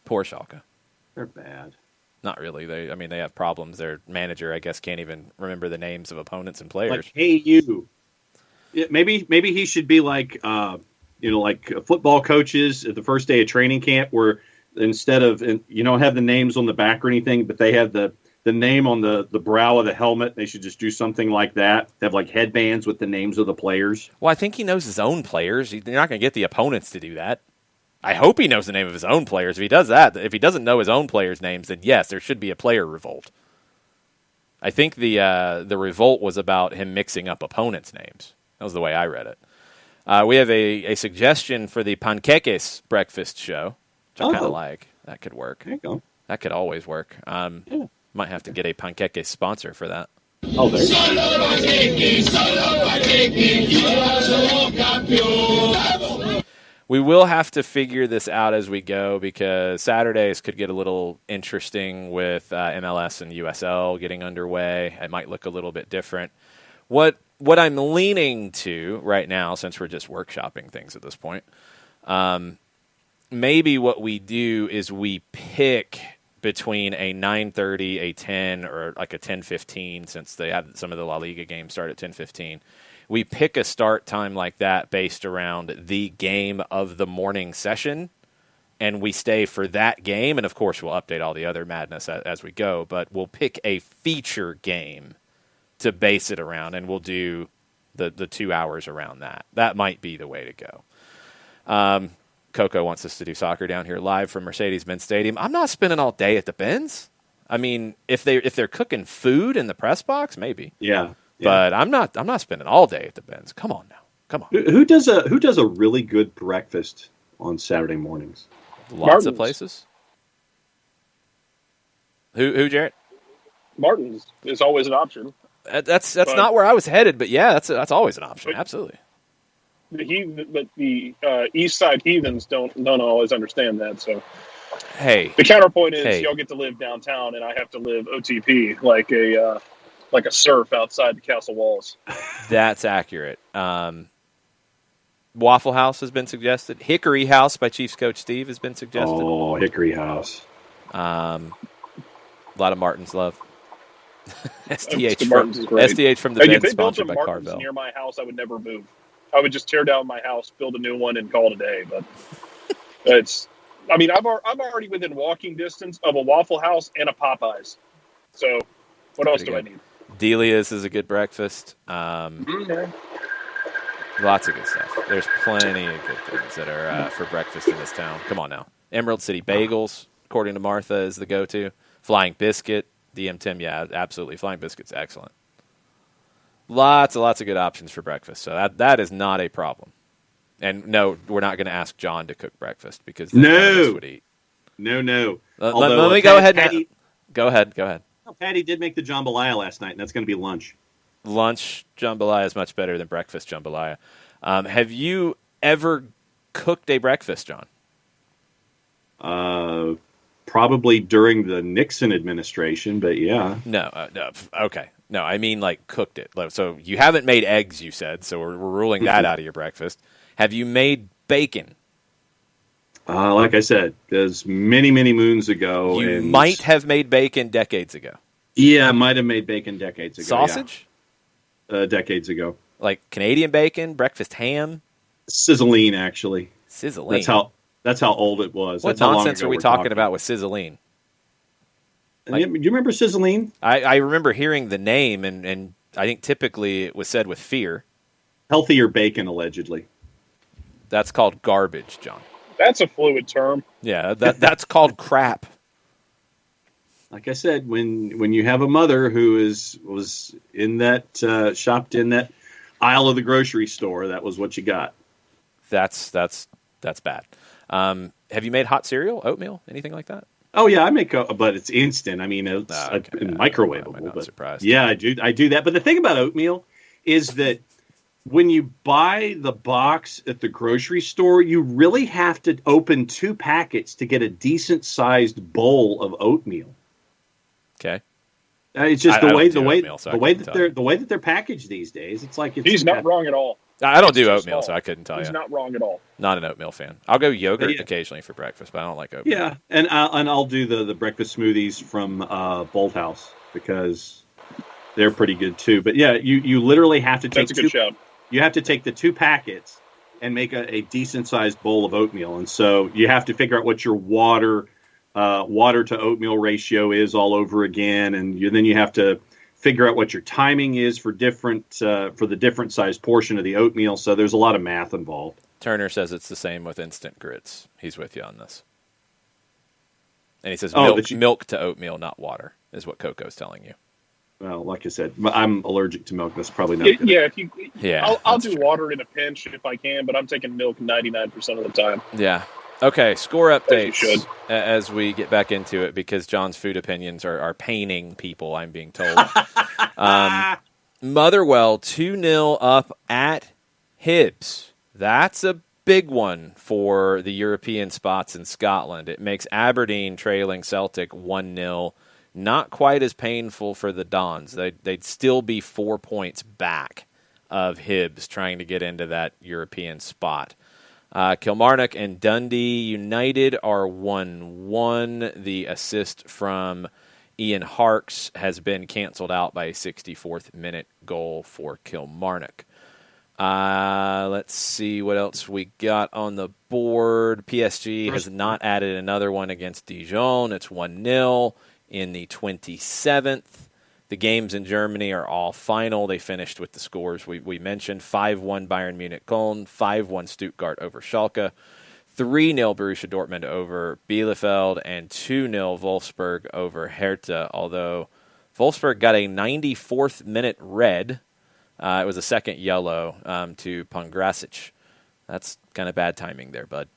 poor Schalke. They're bad. Not really. They have problems. Their manager, I guess, can't even remember the names of opponents and players. Like, hey, you. Yeah, maybe he should be like like football coaches at the first day of training camp, where instead of have the names on the back or anything, but they have the name on the brow of the helmet. They should just do something like that. Have like headbands with the names of the players. Well, I think he knows his own players. You're not going to get the opponents to do that. I hope he knows the name of his own players. If he does that, if he doesn't know his own players' names, then yes, there should be a player revolt. I think the revolt was about him mixing up opponents' names. That was the way I read it. We have a suggestion for the Panqueques breakfast show, which I kind of like. That could work. There you go. That could always work. Might have to get a Panqueques sponsor for that. Oh, there you go. We will have to figure this out as we go because Saturdays could get a little interesting with MLS and USL getting underway. It might look a little bit different. What I'm leaning to right now, since we're just workshopping things at this point, maybe what we do is we pick between a 9:30, a 10, or like a 10:15, since they have some of the La Liga games start at 10:15. We pick a start time like that based around the game of the morning session, and we stay for that game. And, of course, we'll update all the other madness as we go, but we'll pick a feature game to base it around, and we'll do the 2 hours around that. That might be the way to go. Coco wants us to do soccer down here live from Mercedes-Benz Stadium. I'm not spending all day at the Benz. I mean, if they're cooking food in the press box, maybe. Yeah. But I'm not spending all day at the Benz. Come on now. Come on. Who does a really good breakfast on Saturday mornings? Lots of places. Who, Jarrett? Martin's is always an option. That's not where I was headed, but yeah, that's always an option. Absolutely. The East Side heathens don't always understand that. So, hey, the counterpoint is y'all get to live downtown, and I have to live OTP like a serf outside the castle walls. That's accurate. Waffle House has been suggested. Hickory House by Chiefs coach Steve has been suggested. Oh, Hickory House. A lot of Martin's love. SDH from the Benz, if they built sponsored a by Martin's Carvel. near my house, I would never move. I would just tear down my house, build a new one, and call it a day. But I'm already within walking distance of a Waffle House and a Popeyes. So what else do I need? Delia's is a good breakfast. Lots of good stuff. There's plenty of good things that are for breakfast in this town. Come on now. Emerald City Bagels, according to Martha, is the go-to. Flying Biscuit, DM Tim, yeah, absolutely. Flying Biscuit's excellent. Lots of good options for breakfast. So that is not a problem. And no, we're not going to ask John to cook breakfast because none of us would eat. No. Let me go ahead. Go ahead. Patty did make the jambalaya last night, and that's going to be lunch. Lunch jambalaya is much better than breakfast jambalaya. Have you ever cooked a breakfast, John? Probably during the Nixon administration, but yeah. No. Okay. No, I mean like cooked it. So you haven't made eggs, you said, so we're ruling that out of your breakfast. Have you made bacon? Like I said, there's many moons ago. You might have made bacon decades ago. Yeah, I might have made bacon decades ago. Sausage? Yeah. Decades ago. Like Canadian bacon, breakfast ham? Sizzling, actually. Sizzling? That's how old it was. What That's how nonsense long ago are we talking about with sizzling? Do you remember Sizzling? I remember hearing the name, and I think typically it was said with fear. Healthier bacon, allegedly. That's called garbage, John. That's a fluid term. Yeah, that's called crap. Like I said, when you have a mother who was in that shopped in that aisle of the grocery store, that was what you got. That's bad. Have you made hot cereal, oatmeal, anything like that? Oh yeah, I make, but it's instant. I mean, it's microwavable. I'm not surprised. Yeah, I do that. But the thing about oatmeal is that when you buy the box at the grocery store, you really have to open 2 packets to get a decent sized bowl of oatmeal. Okay. It's just the way that they're packaged these days. It's like he's not wrong at all. I don't do oatmeal, so I couldn't tell you. He's not wrong at all. Not an oatmeal fan. I'll go yogurt occasionally for breakfast, but I don't like oatmeal. Yeah, and I'll do the breakfast smoothies from Bolt House because they're pretty good too. But yeah, you literally have to take That's a good shout. You have to take the 2 packets and make a decent sized bowl of oatmeal, and so you have to figure out what your water to oatmeal ratio is all over again, and then you have to figure out what your timing is for the different size portion of the oatmeal. So there's a lot of math involved. Turner says it's the same with instant grits. He's with you on this, and he says milk to oatmeal, not water, is what Coco's telling you. Well, like I said, I'm allergic to milk. That's probably not good. I'll do water in a pinch if I can, but I'm taking milk 99% of the time. Yeah. Okay, score updates as we get back into it, because John's food opinions are paining people, I'm being told. Motherwell 2-0 up at Hibs. That's a big one for the European spots in Scotland. It makes Aberdeen trailing Celtic 1-0 not quite as painful for the Dons. They'd still be 4 points back of Hibs trying to get into that European spot. Kilmarnock and Dundee United are 1-1. The assist from Ian Harkes has been canceled out by a 64th minute goal for Kilmarnock. Let's see what else we got on the board. PSG has not added another one against Dijon. It's 1-0 in the 27th. The games in Germany are all final. They finished with the scores we mentioned. 5-1 Bayern Munich Köln, 5-1 Stuttgart over Schalke, 3-0 Borussia Dortmund over Bielefeld, and 2-0 Wolfsburg over Hertha, although Wolfsburg got a 94th minute red. It was a second yellow to Pongrasic. That's kind of bad timing there, bud.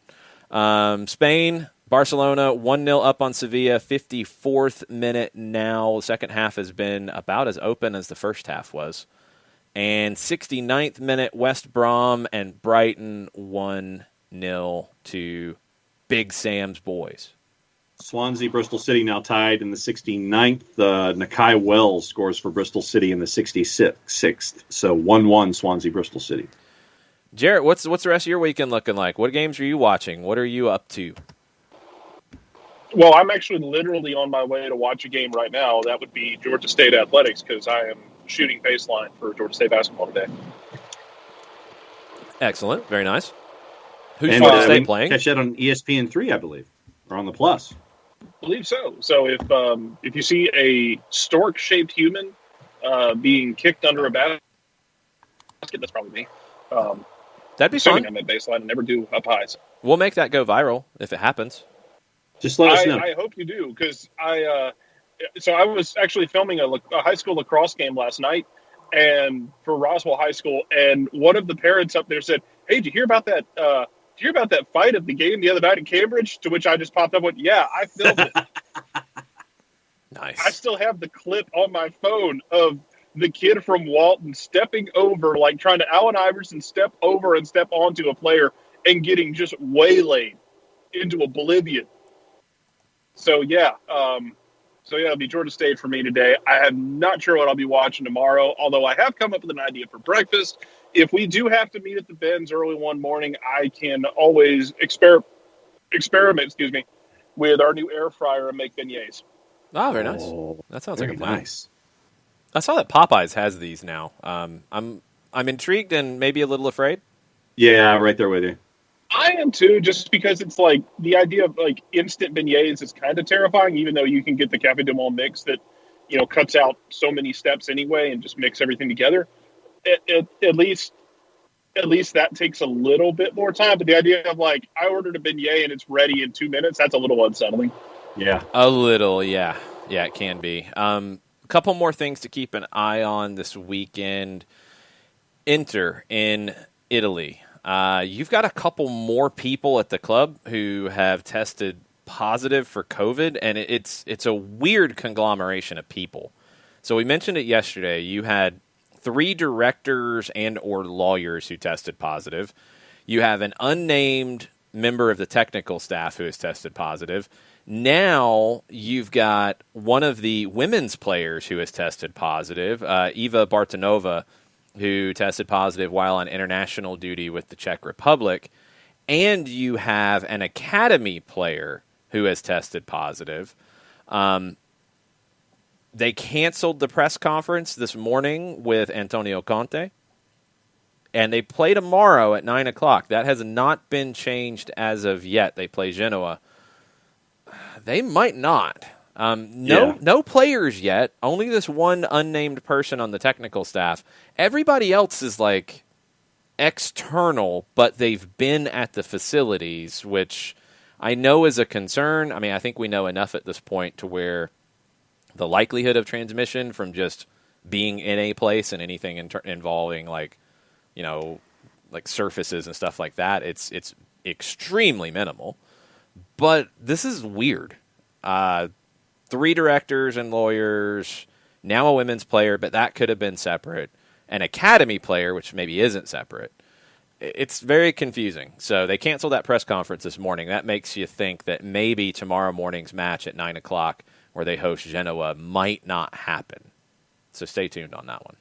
Spain, Barcelona 1-0 up on Sevilla, 54th minute now. The second half has been about as open as the first half was. And 69th minute, West Brom and Brighton 1-0 to Big Sam's boys. Swansea, Bristol City now tied in the 69th. Nakai Wells scores for Bristol City in the 66th. So 1-1 Swansea, Bristol City. Jarrett, what's the rest of your weekend looking like? What games are you watching? What are you up to? Well, I'm actually literally on my way to watch a game right now. That would be Georgia State Athletics, because I am shooting baseline for Georgia State basketball today. Excellent. Very nice. Who's Georgia State playing? Catch that on ESPN3, I believe, or on the Plus. I believe so. So if you see a stork-shaped human being kicked under a basket, that's probably me. That'd be fun. I'm at baseline and never do up highs. We'll make that go viral if it happens. Just let us know. I hope you do, because I was actually filming a high school lacrosse game last night, and for Roswell High School, and one of the parents up there said, "Hey, did you hear about that? Did you hear about that fight at the game the other night in Cambridge?" To which I just popped up and went, "Yeah, I filmed it." Nice. I still have the clip on my phone of the kid from Walton stepping over, like trying to Allen Iverson step over and step onto a player and getting just waylaid into oblivion. So yeah, it'll be Georgia State for me today. I am not sure what I'll be watching tomorrow, although I have come up with an idea for breakfast. If we do have to meet at the Benz early one morning, I can always experiment, with our new air fryer and make beignets. Oh, very nice. That sounds like a plan. Nice. I saw that Popeyes has these now. I'm intrigued and maybe a little afraid. Yeah, right there with you. I am too, just because it's like the idea of like instant beignets is kind of terrifying, even though you can get the Cafe du Monde mix that, cuts out so many steps anyway and just mix everything together. At least that takes a little bit more time. But the idea of like, I ordered a beignet and it's ready in 2 minutes, that's a little unsettling. Yeah. A little, yeah. Yeah, it can be. A couple more things to keep an eye on this weekend. Inter in Italy. You've got a couple more people at the club who have tested positive for COVID, and it's a weird conglomeration of people. So we mentioned it yesterday. You had 3 directors and or lawyers who tested positive. You have an unnamed member of the technical staff who has tested positive. Now you've got one of the women's players who has tested positive, Eva Bartanova, who tested positive while on international duty with the Czech Republic. And you have an academy player who has tested positive. They canceled the press conference this morning with Antonio Conte, and they play tomorrow at 9 o'clock. That has not been changed as of yet. They play Genoa. They might not. No players yet. Only this one unnamed person on the technical staff. Everybody else is like external, but they've been at the facilities, which I know is a concern. I mean, I think we know enough at this point to where the likelihood of transmission from just being in a place and anything involving like surfaces and stuff like that, it's extremely minimal. But this is weird. 3 directors and lawyers, now a women's player, but that could have been separate. An academy player, which maybe isn't separate. It's very confusing. So they canceled that press conference this morning. That makes you think that maybe tomorrow morning's match at 9 o'clock where they host Genoa might not happen. So stay tuned on that one.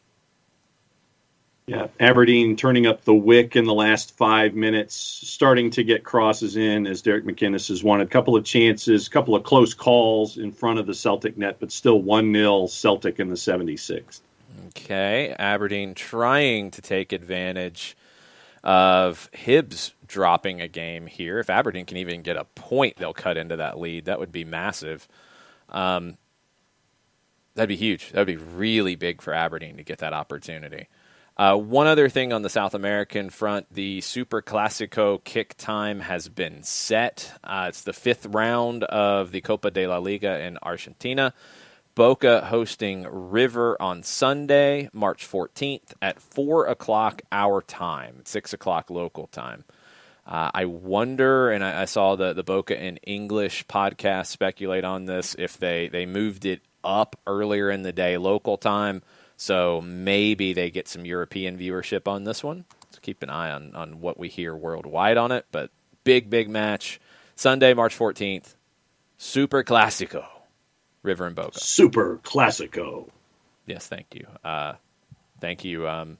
Yeah, Aberdeen turning up the wick in the last 5 minutes, starting to get crosses in as Derek McInnes has won a couple of chances, a couple of close calls in front of the Celtic net, but still 1-0 Celtic in the 76th. Okay, Aberdeen trying to take advantage of Hibs dropping a game here. If Aberdeen can even get a point, they'll cut into that lead. That would be massive. That'd be huge. That would be really big for Aberdeen to get that opportunity. One other thing on the South American front, the Super Clasico kick time has been set. It's the 5th round of the Copa de la Liga in Argentina. Boca hosting River on Sunday, March 14th at 4 o'clock our time, 6 o'clock local time. I wonder, and I saw the Boca in English podcast speculate on this, if they moved it up earlier in the day local time, so maybe they get some European viewership on this one. So keep an eye on what we hear worldwide on it, but big match. Sunday, March 14th, Super Clasico. River and Boca. Super Clasico. Yes, thank you. Thank you,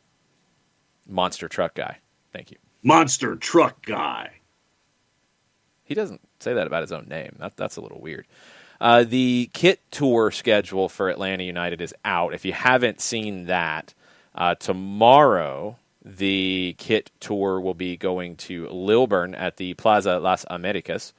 Monster Truck Guy. Thank you. Monster Truck Guy. He doesn't say that about his own name. That's a little weird. The kit tour schedule for Atlanta United is out. If you haven't seen that, tomorrow the kit tour will be going to Lilburn at the Plaza Las Americas.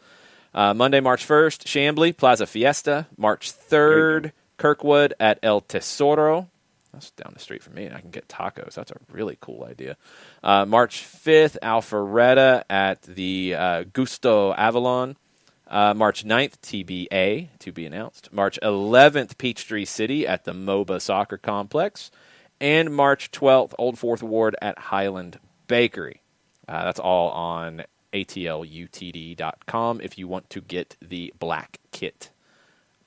Monday, March 1st, Chambly, Plaza Fiesta. March 3rd, Kirkwood at El Tesoro. That's down the street from me, and I can get tacos. That's a really cool idea. March 5th, Alpharetta at the Gusto Avalon. March 9th, TBA, to be announced. March 11th, Peachtree City at the MOBA Soccer Complex. And March 12th, Old Fourth Ward at Highland Bakery. That's all on atlutd.com if you want to get the black kit.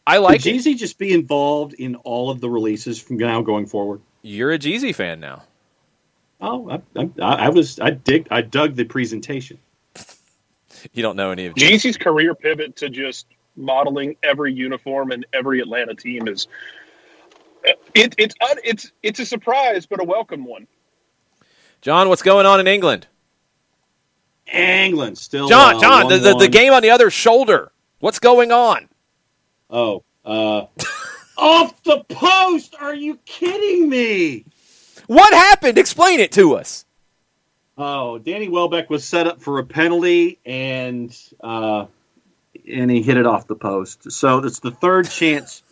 I like Could Jeezy just be involved in all of the releases from now going forward? You're a Jeezy fan now. Oh, I dug the presentation. You don't know any of Jeezy's career pivot to just modeling every uniform and every Atlanta team is it's a surprise, but a welcome one. John, what's going on in England? England still. John, the game on the other shoulder. What's going on? Oh, off the post. Are you kidding me? What happened? Explain it to us. Oh, Danny Welbeck was set up for a penalty, and he hit it off the post. So it's the third chance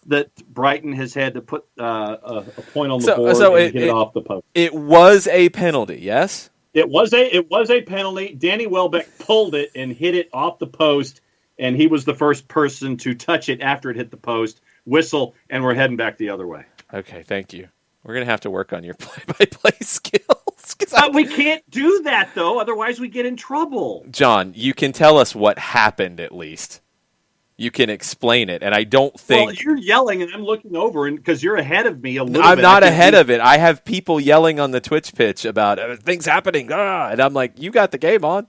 that Brighton has had to put a point on the board and hit it off the post. It was a penalty, yes? It was a penalty. Danny Welbeck pulled it and hit it off the post, and he was the first person to touch it after it hit the post. Whistle, and we're heading back the other way. Okay, thank you. We're going to have to work on your play-by-play skills. But we can't do that, though. Otherwise, we get in trouble. John, you can tell us what happened, at least. You can explain it, and I don't think... Well, you're yelling, and I'm looking over, and because you're ahead of me a little bit. I'm not ahead of it. I have people yelling on the Twitch pitch about things happening, and I'm like, you got the game on.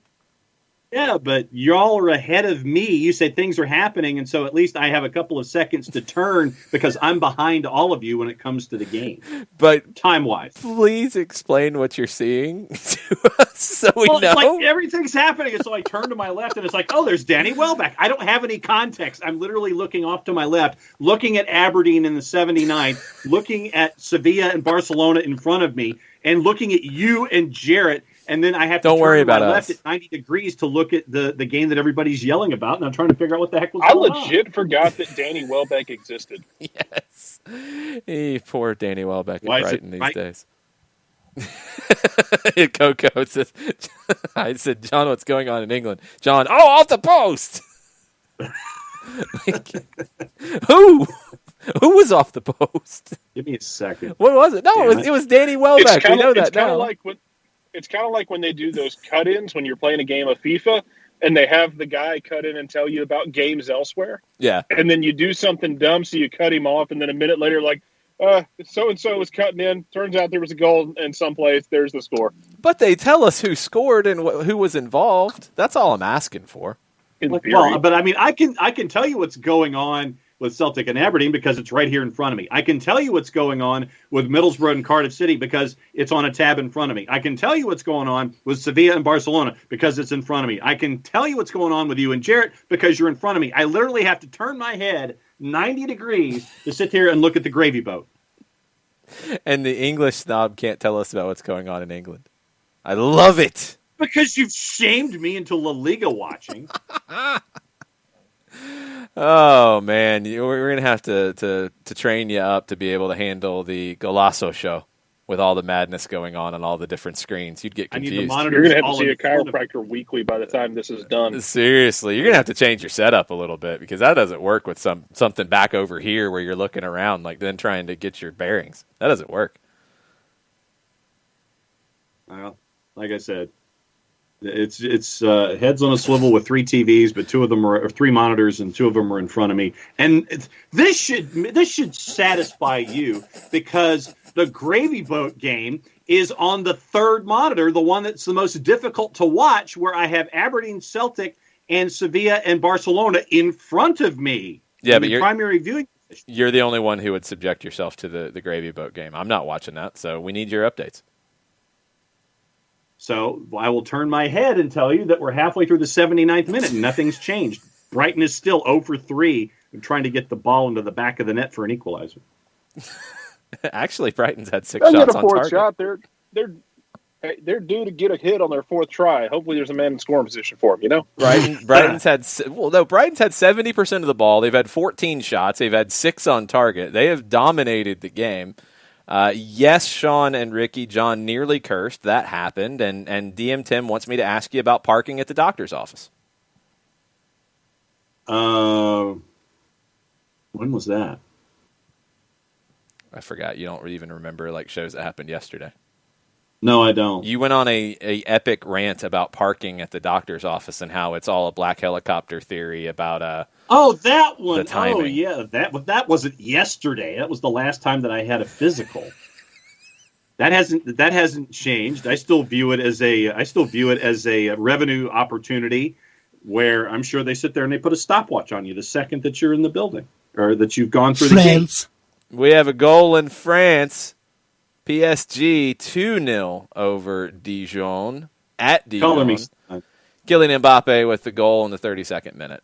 Yeah, but y'all are ahead of me. You said things are happening, and so at least I have a couple of seconds to turn because I'm behind all of you when it comes to the game. But time-wise. Please explain what you're seeing to us so we know. It's like everything's happening, and so I turn to my left, and it's like, oh, there's Danny Welbeck. I don't have any context. I'm literally looking off to my left, looking at Aberdeen in the 79th, looking at Sevilla and Barcelona in front of me, and looking at you and Jarrett. And then I have to turn to my left at 90 degrees to look at the game that everybody's yelling about, and I'm trying to figure out what the heck was going on. I legit forgot that Danny Welbeck existed. Yes. Poor Danny Welbeck at Brighton these days. Coco says, I said, John, what's going on in England? John, off the post! Who? Who was off the post? Give me a second. What was it? No, it was Danny Welbeck. We know that now. It's kind of like when they do those cut-ins when you're playing a game of FIFA and they have the guy cut in and tell you about games elsewhere. Yeah. And then you do something dumb, so you cut him off, and then a minute later, like, so-and-so was cutting in. Turns out there was a goal in someplace. There's the score. But they tell us who scored and who was involved. That's all I'm asking for. Well, but I mean, I can tell you what's going on with Celtic and Aberdeen because it's right here in front of me. I can tell you what's going on with Middlesbrough and Cardiff City because it's on a tab in front of me. I can tell you what's going on with Sevilla and Barcelona because it's in front of me. I can tell you what's going on with you and Jarrett because you're in front of me. I literally have to turn my head 90 degrees to sit here and look at the gravy boat. And the English snob can't tell us about what's going on in England. I love it. Because you've shamed me into La Liga watching. Oh, man. We're going to have to train you up to be able to handle the Golasso show with all the madness going on all the different screens. You'd get confused. You're going to have to see a chiropractor weekly by the time this is done. Seriously. You're going to have to change your setup a little bit because that doesn't work with something back over here where you're looking around, like then trying to get your bearings. That doesn't work. Well, like I said, it's heads on a swivel with 3 TVs, but 2 of them are 3 monitors, and 2 of them are in front of me. And this should satisfy you because the Gravy Boat game is on the 3rd monitor, the one that's the most difficult to watch, where I have Aberdeen, Celtic, and Sevilla and Barcelona in front of me. Yeah, but primary viewing. You're the only one who would subject yourself to the Gravy Boat game. I'm not watching that, so we need your updates. So I will turn my head and tell you that we're halfway through the 79th minute and nothing's changed. Brighton is still 0 for 3 and trying to get the ball into the back of the net for an equalizer. Actually, Brighton's had 6 shots on target. Shot. They're due to get a hit on their 4th try. Hopefully, there's a man in scoring position for them. You know, Brighton's had 70% of the ball. They've had 14 shots. They've had 6 on target. They have dominated the game. Yes, Sean and Ricky, John nearly cursed. That happened, and DM Tim wants me to ask you about parking at the doctor's office. When was that? I forgot. You don't even remember shows that happened yesterday. No, I don't. You went on a epic rant about parking at the doctor's office and how it's all a black helicopter theory about that one. The timing. Oh yeah, that wasn't yesterday. That was the last time that I had a physical. That hasn't changed. I still view it as a revenue opportunity where I'm sure they sit there and they put a stopwatch on you the second that you're in the building or that you've gone through the gates. We have a goal in France. PSG 2-0 over Dijon at Dijon. Color me. Kylian Mbappe with the goal in the 32nd minute.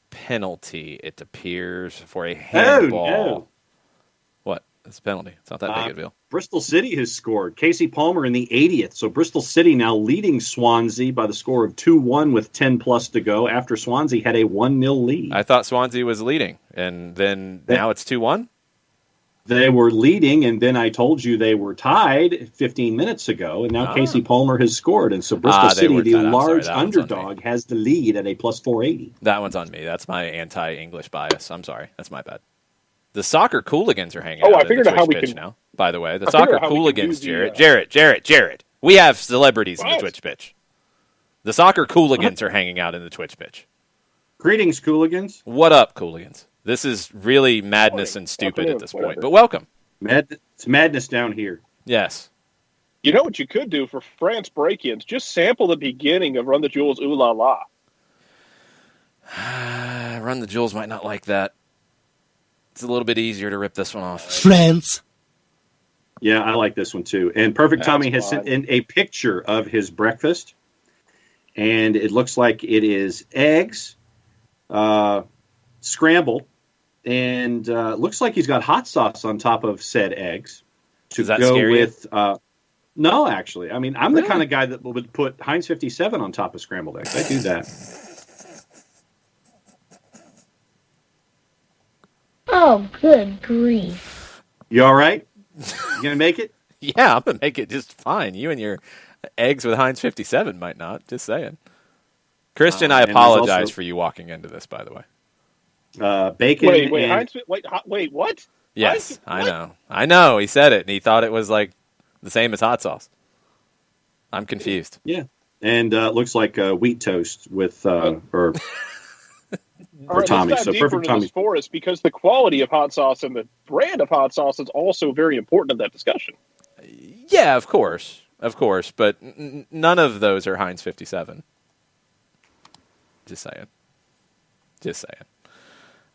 Penalty, it appears, for a handball. Oh, no. What? It's a penalty. It's not that big a deal. Bristol City has scored. Casey Palmer in the 80th. So Bristol City now leading Swansea by the score of 2-1 with 10+ to go after Swansea had a 1-0 lead. I thought Swansea was leading, and then now it's 2-1? They were leading, and then I told you they were tied 15 minutes ago, and now Casey Palmer has scored. And so Bristol City, the large underdog, has the lead at a plus 480. That one's on me. That's my anti-English bias. I'm sorry. That's my bad. The soccer cooligans are hanging out I figured in the out how Twitch we pitch can now, by the way. The soccer cooligans, Jared. We have celebrities in the Twitch pitch. The soccer cooligans are hanging out in the Twitch pitch. Greetings, cooligans. What up, cooligans? This is really madness and stupid at this point, but welcome. It's madness down here. Yes. You know what you could do for France break-ins? Just sample the beginning of Run the Jewels, Ooh La La. Run the Jewels might not like that. It's a little bit easier to rip this one off. France. Yeah, I like this one too. And Perfect Tommy has sent in a picture of his breakfast, and it looks like it is eggs, scrambled, and looks like he's got hot sauce on top of said eggs to go with. No, actually, I mean I'm the kind of guy that would put Heinz 57 on top of scrambled eggs. I do that. Oh, good grief. You all right? You going to make it? Yeah, I'm going to make it just fine. You and your eggs with Heinz 57 might not. Just saying. Christian, I apologize for you walking into this, by the way. Bacon. Wait, what? Yes, I know. He said it, and he thought it was like the same as hot sauce. I'm confused. Yeah. And looks like wheat toast with or Tommy. So Perfect Tommy for us, because the quality of hot sauce and the brand of hot sauce is also very important in that discussion. Yeah, of course, but none of those are Heinz 57. Just saying.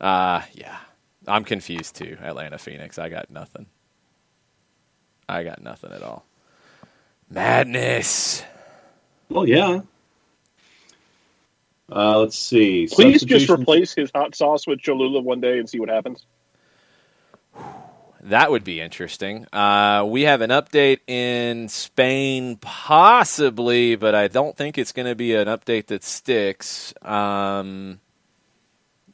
Yeah, I'm confused too. Atlanta, Phoenix. I got nothing at all. Madness. Well, yeah. Let's see. Please just replace his hot sauce with Cholula one day and see what happens. That would be interesting. We have an update in Spain, possibly, but I don't think it's going to be an update that sticks for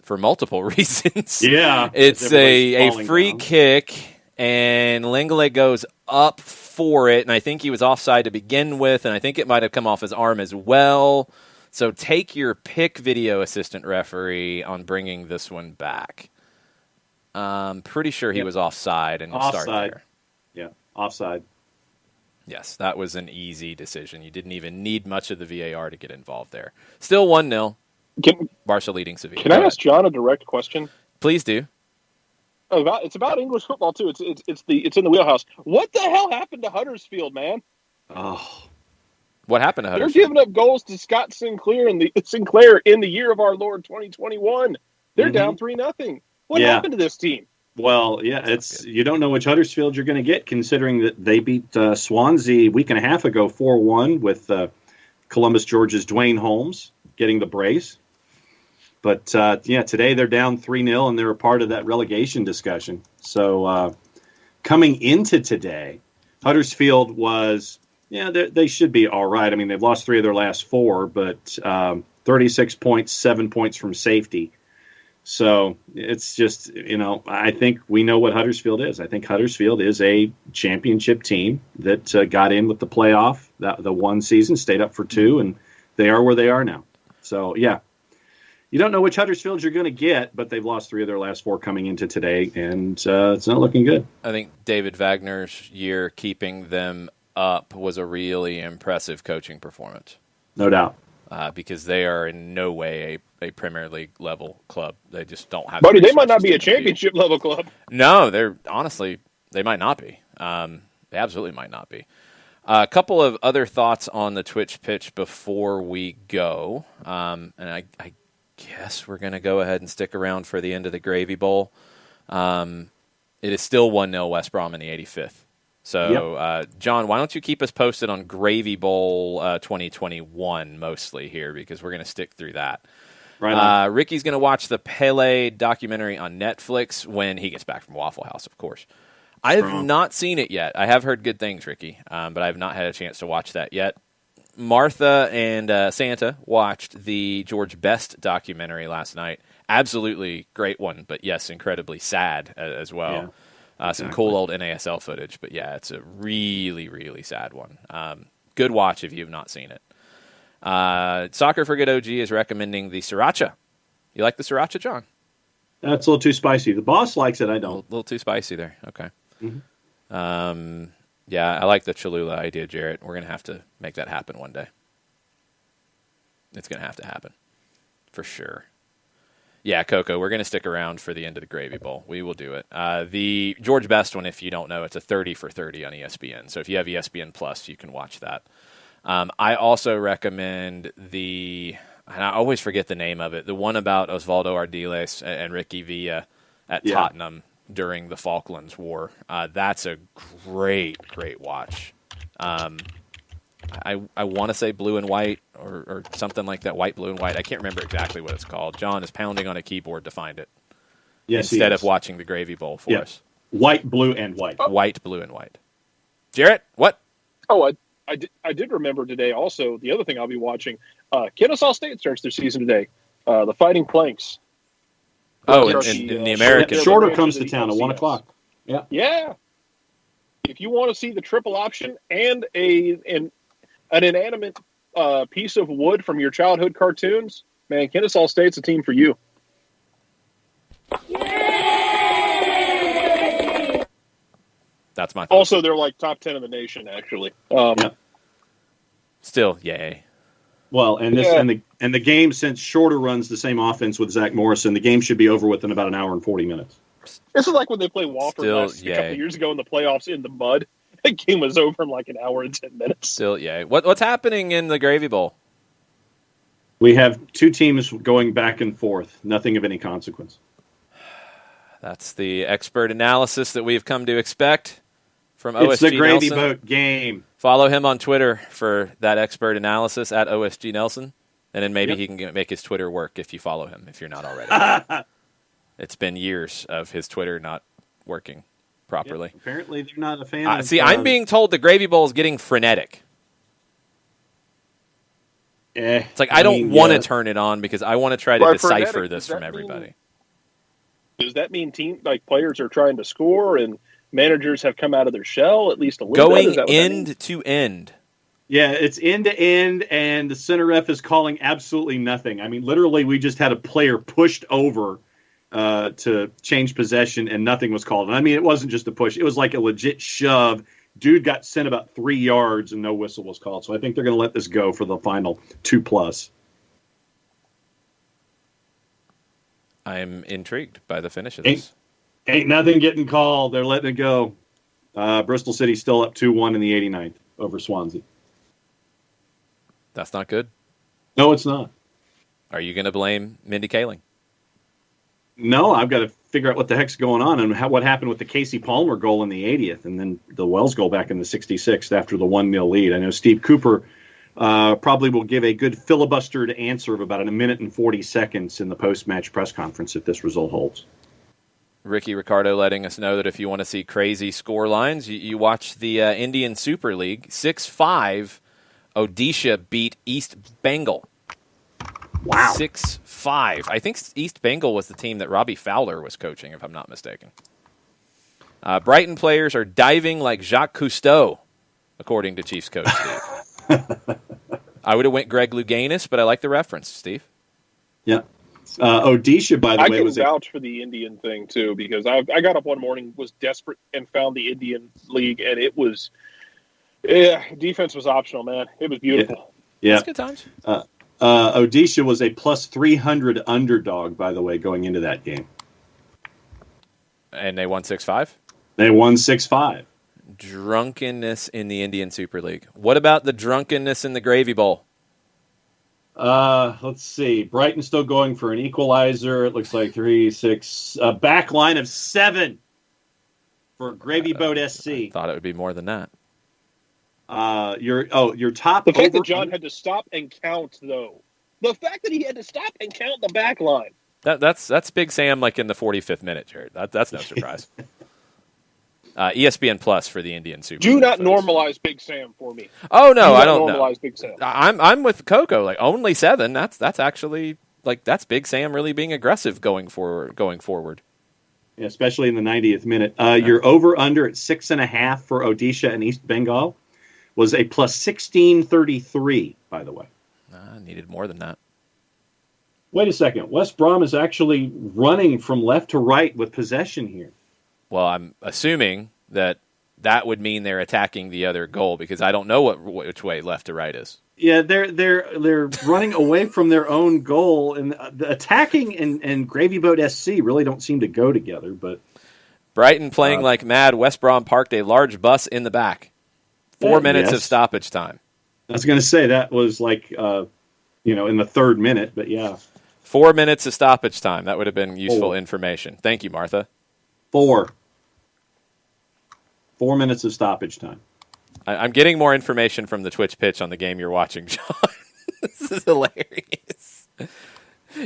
multiple reasons. Yeah. It's a free kick, and Lenglet goes up for it, and I think he was offside to begin with, and I think it might have come off his arm as well. So take your pick, video assistant referee, on bringing this one back. I'm pretty sure he was offside and will start there. Yeah, offside. Yes, that was an easy decision. You didn't even need much of the VAR to get involved there. Still 1-0. Barca leading Sevilla. Can I ask John a direct question? Please do. It's about English football too. It's in the wheelhouse. What the hell happened to Huddersfield, man? Oh. What happened to Huddersfield? They're giving up goals to Scott Sinclair in the year of our Lord 2021. They're down 3-0. What happened to this team? Well, yeah, you don't know which Huddersfield you're going to get, considering that they beat Swansea a week and a half ago 4-1 with Columbus George's Dwayne Holmes getting the brace. But today they're down 3-0 and they're a part of that relegation discussion. So coming into today, Huddersfield was. Yeah, they should be all right. I mean, they've lost 3 of their last 4, but 36 points, 7 points from safety. So it's just, I think we know what Huddersfield is. I think Huddersfield is a championship team that got in with the playoff, the one season, stayed up for 2, and they are where they are now. So, yeah. You don't know which Huddersfield you're going to get, but they've lost 3 of their last 4 coming into today, and it's not looking good. I think David Wagner's year keeping them up was a really impressive coaching performance. No doubt. Because they are in no way a Premier League level club. They just don't have. Buddy, they might not be a championship level club. No, they might not be. They absolutely might not be. A couple of other thoughts on the Twitch pitch before we go, and I guess we're going to go ahead and stick around for the end of the Gravy Bowl. It is still 1-0 West Brom in the 85th. So, John, why don't you keep us posted on Gravy Bowl 2021 mostly here, because we're going to stick through that. Right. Ricky's going to watch the Pele documentary on Netflix when he gets back from Waffle House, of course. I have Strong. not seen it yet. I have heard good things, Ricky, but I have not had a chance to watch that yet. Martha and Santa watched the George Best documentary last night. Absolutely great one, but yes, incredibly sad as well. Yeah, Some cool old NASL footage, but yeah, it's a really, really sad one. Good watch if you have not seen it. Soccer for Good OG is recommending the Sriracha. You like the Sriracha, John? That's a little too spicy. The boss likes it. I A don't. little too spicy there. Okay. Mhm. Yeah, I like the Cholula idea, Jarrett. We're going to have to make that happen one day. It's going to have to happen. For sure. Yeah, Coco, we're going to stick around for the end of the Gravy Bowl. We will do it. The George Best one, if you don't know, it's a 30 for 30 on ESPN. So if you have ESPN Plus, you can watch that. I also recommend and I always forget the name of it, the one about Osvaldo Ardiles and Ricky Villa at Tottenham during the Falklands War. That's a great watch. I want to say Blue and White or something like that, White, Blue, and White. I can't remember exactly what it's called. John is pounding on a keyboard to find it instead of watching the Gravy Bowl for us. White, Blue, and White. White, Blue, and White. Jarrett, what? Oh, I did remember today also, the other thing I'll be watching, Kennesaw State starts their season today. The Fighting Planks. Oh, in the American. Shorter comes to town at 1 o'clock. Yeah. Yeah. If you want to see the triple option and an inanimate piece of wood from your childhood cartoons, man, Kennesaw State's a team for you. That's my thought. Also, they're like top 10 in the nation, actually. Still, yay. Well, and the game, since Shorter runs the same offense with Zach Morrison, the game should be over with in about an hour and 40 minutes. This is like when they played Wofford a couple of years ago in the playoffs in the mud. The game was over in like an hour and 10 minutes. Still, yay. What's happening in the Gravy Bowl? We have two teams going back and forth. Nothing of any consequence. That's the expert analysis that we've come to expect from OSG It's the Gravy Nelson. Boat game. Follow him on Twitter for that expert analysis at OSG Nelson, and then maybe he can make his Twitter work if you follow him, if you're not already. It's been years of his Twitter not working properly. Yep, apparently, they're not a fan of... I'm being told the Gravy Bowl is getting frenetic. It's like I don't want to turn it on because I want to try to decipher this from everybody. Does that mean players are trying to score and managers have come out of their shell at least a little bit? Going end to end. Yeah, it's end to end, and the center ref is calling absolutely nothing. I mean, literally, we just had a player pushed over to change possession, and nothing was called. And I mean, it wasn't just a push. It was like a legit shove. Dude got sent about 3 yards, and no whistle was called. So I think they're going to let this go for the final 2+. I'm intrigued by the finish of this. Ain't nothing getting called. They're letting it go. Bristol City's still up 2-1 in the 89th over Swansea. That's not good. No, it's not. Are you going to blame Mindy Kaling? No, I've got to figure out what the heck's going on and what happened with the Casey Palmer goal in the 80th and then the Wells goal back in the 66th after the 1-0 lead. I know Steve Cooper probably will give a good filibustered answer of about a minute and 40 seconds in the post-match press conference if this result holds. Ricky Ricardo letting us know that if you want to see crazy score lines, you watch the Indian Super League. 6-5, Odisha beat East Bengal. Wow. 6-5. I think East Bengal was the team that Robbie Fowler was coaching, if I'm not mistaken. Brighton players are diving like Jacques Cousteau, according to Chiefs coach Steve. I would have went Greg Louganis, but I like the reference, Steve. Yeah. Odisha, by the way, was... I can vouch for the Indian thing, too, because I got up one morning, was desperate, and found the Indian League, and it was... defense was optional, man. It was beautiful. Yeah. That's good times. Odisha was a plus 300 underdog, by the way, going into that game. And they won 6-5? They won 6-5. Drunkenness in the Indian Super League. What about the drunkenness in the Gravy Bowl? Let's see. Brighton still going for an equalizer. It looks like 3, 6. A back line of 7 for Gravy Boat SC. I thought it would be more than that. Your top. The fact that John had to stop and count, though. The fact that he had to stop and count the back line. That's Big Sam like in the 45th minute, Jared. That's no surprise. ESPN Plus for the Indian Super Do League, not folks. normalize Big Sam for me. Oh no, Do I not don't know. normalize Big Sam. I'm with Coco. Like only 7. That's actually that's Big Sam really being aggressive going forward. Yeah, especially in the 90th minute. Your over under at 6.5 for Odisha and East Bengal was a plus 1633. By the way, I needed more than that. Wait a second. West Brom is actually running from left to right with possession here. Well, I'm assuming that would mean they're attacking the other goal because I don't know which way left to right is. Yeah, they're running away from their own goal, and the attacking and Gravy Boat SC really don't seem to go together. But Brighton playing like mad. West Brom parked a large bus in the back. 4 minutes yes. of stoppage time. I was going to say that was like in the 3rd minute, but yeah. 4 minutes of stoppage time. That would have been useful information. Thank you, Martha. 4 minutes of stoppage time. I'm getting more information from the Twitch pitch on the game you're watching, John. This is hilarious.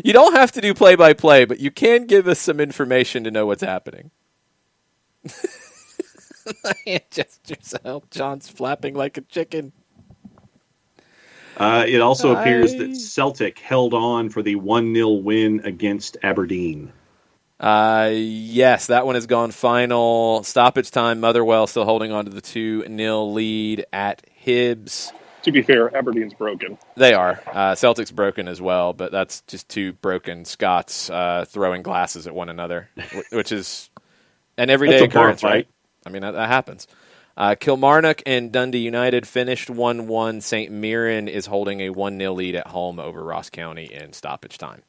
You don't have to do play-by-play, but you can give us some information to know what's happening. Hand gestures help. John's flapping like a chicken. It also appears that Celtic held on for the 1-0 win against Aberdeen. Yes, that one has gone final. Stoppage time. Motherwell still holding on to the 2-0 lead at Hibs. To be fair, Aberdeen's broken. They are. Celtic's broken as well, but that's just 2 broken Scots throwing glasses at one another, which is an everyday occurrence, right? I mean, that happens. Kilmarnock and Dundee United finished 1-1. St. Mirren is holding a 1-0 lead at home over Ross County in stoppage time.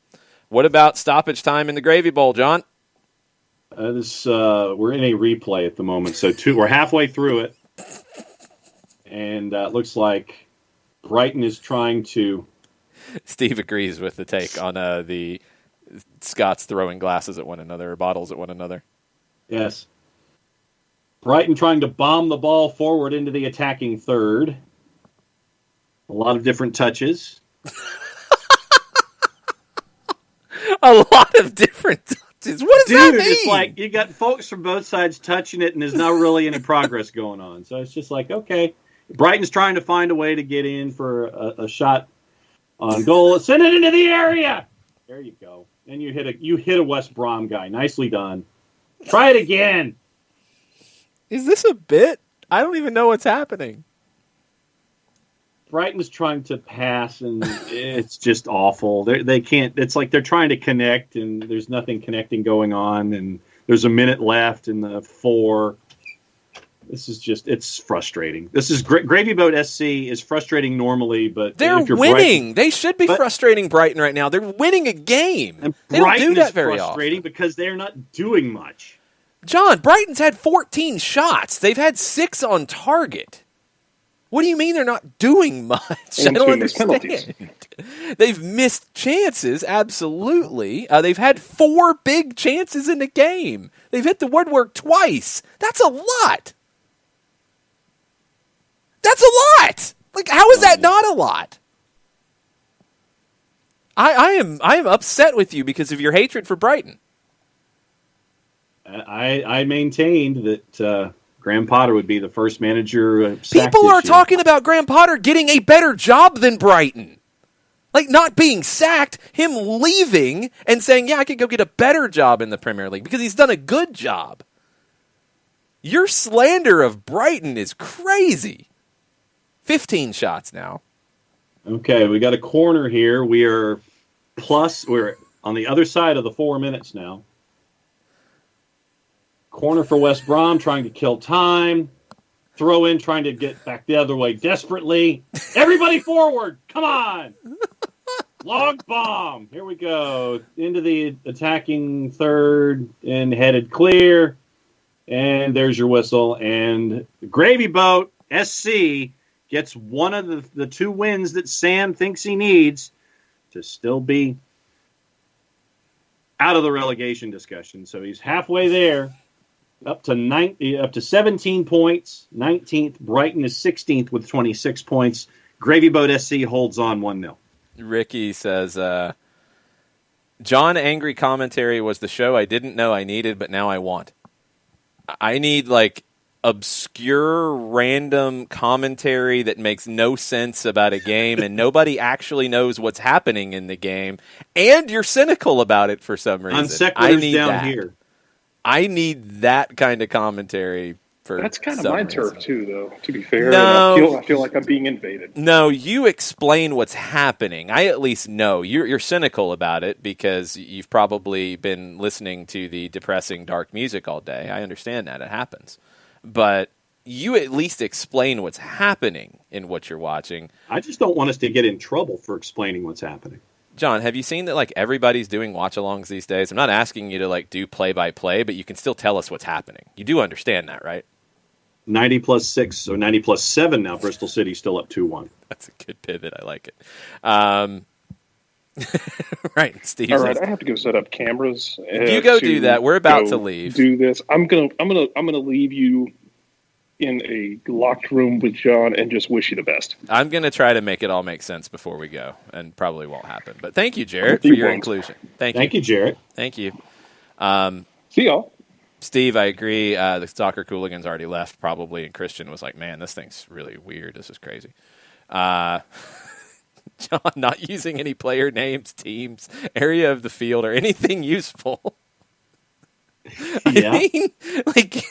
What about stoppage time in the Gravy Bowl, John? We're in a replay at the moment, so we're halfway through it, and it looks like Brighton is trying to. Steve agrees with the take on the Scots throwing glasses at one another or bottles at one another. Yes. Brighton trying to bomb the ball forward into the attacking third. A lot of different touches. A lot of different touches. What does that mean? It's like you got folks from both sides touching it, and there's not really any progress going on. So it's just like, okay, Brighton's trying to find a way to get in for a shot on goal. Send it into the area. There you go. And you hit a West Brom guy. Nicely done. Try it again. Is this a bit? I don't even know what's happening. Brighton's trying to pass, and it's just awful. They can't. It's like they're trying to connect, and there's nothing connecting going on, and there's a minute left in the 4. This is it's frustrating. This is Gravy Boat SC is frustrating normally, but they're if you're winning. They should be frustrating Brighton right now. They're winning a game. And they Brighton don't do that is very frustrating often. because they're not doing much. John, Brighton's had 14 shots. They've had 6 on target. What do you mean they're not doing much? And I don't 2 missed penalties. understand. They've missed chances, absolutely. They've had 4 big chances in the game. They've hit the woodwork twice. That's a lot. That's a lot. Like, how is that not a lot? I am upset with you because of your hatred for Brighton. I maintained that Graham Potter would be the first manager sacked People are this year. talking about Graham Potter getting a better job than Brighton. Like, not being sacked, him leaving and saying, yeah, I could go get a better job in the Premier League because he's done a good job. Your slander of Brighton is crazy. 15 shots now. Okay, we got a corner here. We're on the other side of the 4 minutes now. Corner for West Brom, trying to kill time. Throw in, trying to get back the other way desperately. Everybody forward! Come on! Log bomb! Here we go. Into the attacking third and headed clear. And there's your whistle. And Gravy Boat SC gets one of the 2 wins that Sam thinks he needs to still be out of the relegation discussion. So he's halfway there. Up to 17 points. 19th. Brighton is 16th with 26 points. Gravy Boat SC holds on 1-0. Ricky says, John Angry commentary was the show I didn't know I needed, but now I want. I need, like, obscure random commentary that makes no sense about a game and nobody actually knows what's happening in the game, and you're cynical about it for some reason. On sequiturs down here. I need that kind of commentary. That's kind of my turf too, though, to be fair. No. I feel like I'm being invaded. No, you explain what's happening. I at least know. You're cynical about it because you've probably been listening to the depressing, dark music all day. I understand that. It happens. But you at least explain what's happening in what you're watching. I just don't want us to get in trouble for explaining what's happening. John, have you seen that like everybody's doing watch-alongs these days? I'm not asking you to like do play-by-play, but you can still tell us what's happening. You do understand that, right? 90 plus 6 or 90 plus 7 now. Bristol City's still up 2-1. That's a good pivot. I like it. Right, Steve. All right, I have to go set up cameras. You go do that. We're about to leave. Do this. I'm gonna leave you in a locked room with John and just wish you the best. I'm gonna try to make it all make sense before we go, and probably won't happen. But thank you, Jarrett, for your inclusion. Thank you, Jarrett. Thank you. See y'all. Steve, I agree. The soccer Cooligans already left, probably, and Christian was like, man, this thing's really weird. This is crazy. John, not using any player names, teams, area of the field, or anything useful. Yeah. I mean, like,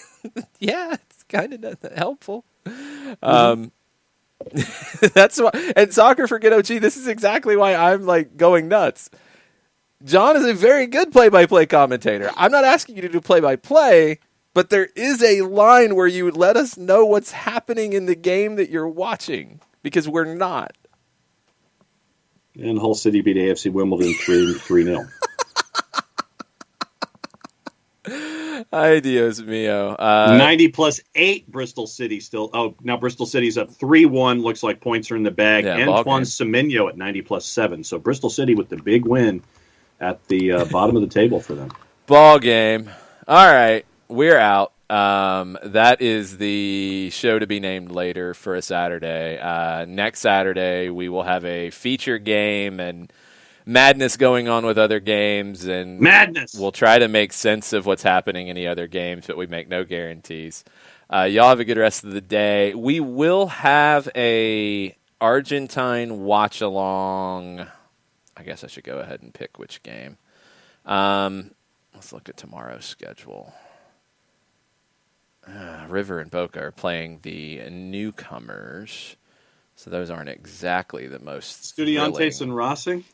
yeah, it's kind of helpful. That's why, and Soccer for Ghetto G, this is exactly why I'm, like, going nuts. John is a very good play-by-play commentator. I'm not asking you to do play-by-play, but there is a line where you would let us know what's happening in the game that you're watching, because we're not. And Hull City beat AFC Wimbledon 3-0. Ay, Dios mío. 90 plus 8, Bristol City still. Oh, now Bristol City's up 3-1. Looks like points are in the bag. Yeah, Antoine Semenyo at 90 plus 7. So Bristol City with the big win at the bottom of the table for them. Ball game. All right, we're out. That is the show to be named later for a Saturday. Next Saturday, we will have a feature game and madness going on with other games. And madness! We'll try to make sense of what's happening in the other games, but we make no guarantees. Y'all have a good rest of the day. We will have a Argentine watch-along. I guess I should go ahead and pick which game. Let's look at tomorrow's schedule. River and Boca are playing the newcomers, so those aren't exactly the most Estudiantes and Racing?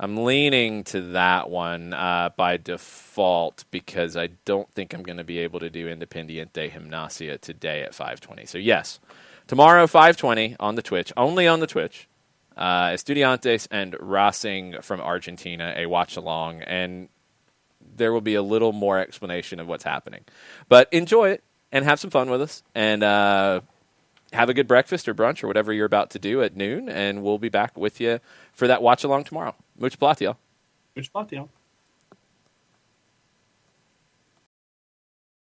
I'm leaning to that one by default because I don't think I'm going to be able to do Independiente Gimnasia today at 5:20. So yes, tomorrow 5:20 on the Twitch, only on the Twitch. Estudiantes and Racing from Argentina, a watch-along, and there will be a little more explanation of what's happening. But enjoy it and have some fun with us, and have a good breakfast or brunch or whatever you're about to do at noon, and we'll be back with you for that watch-along tomorrow. Mucho platiel. Mucho platiel.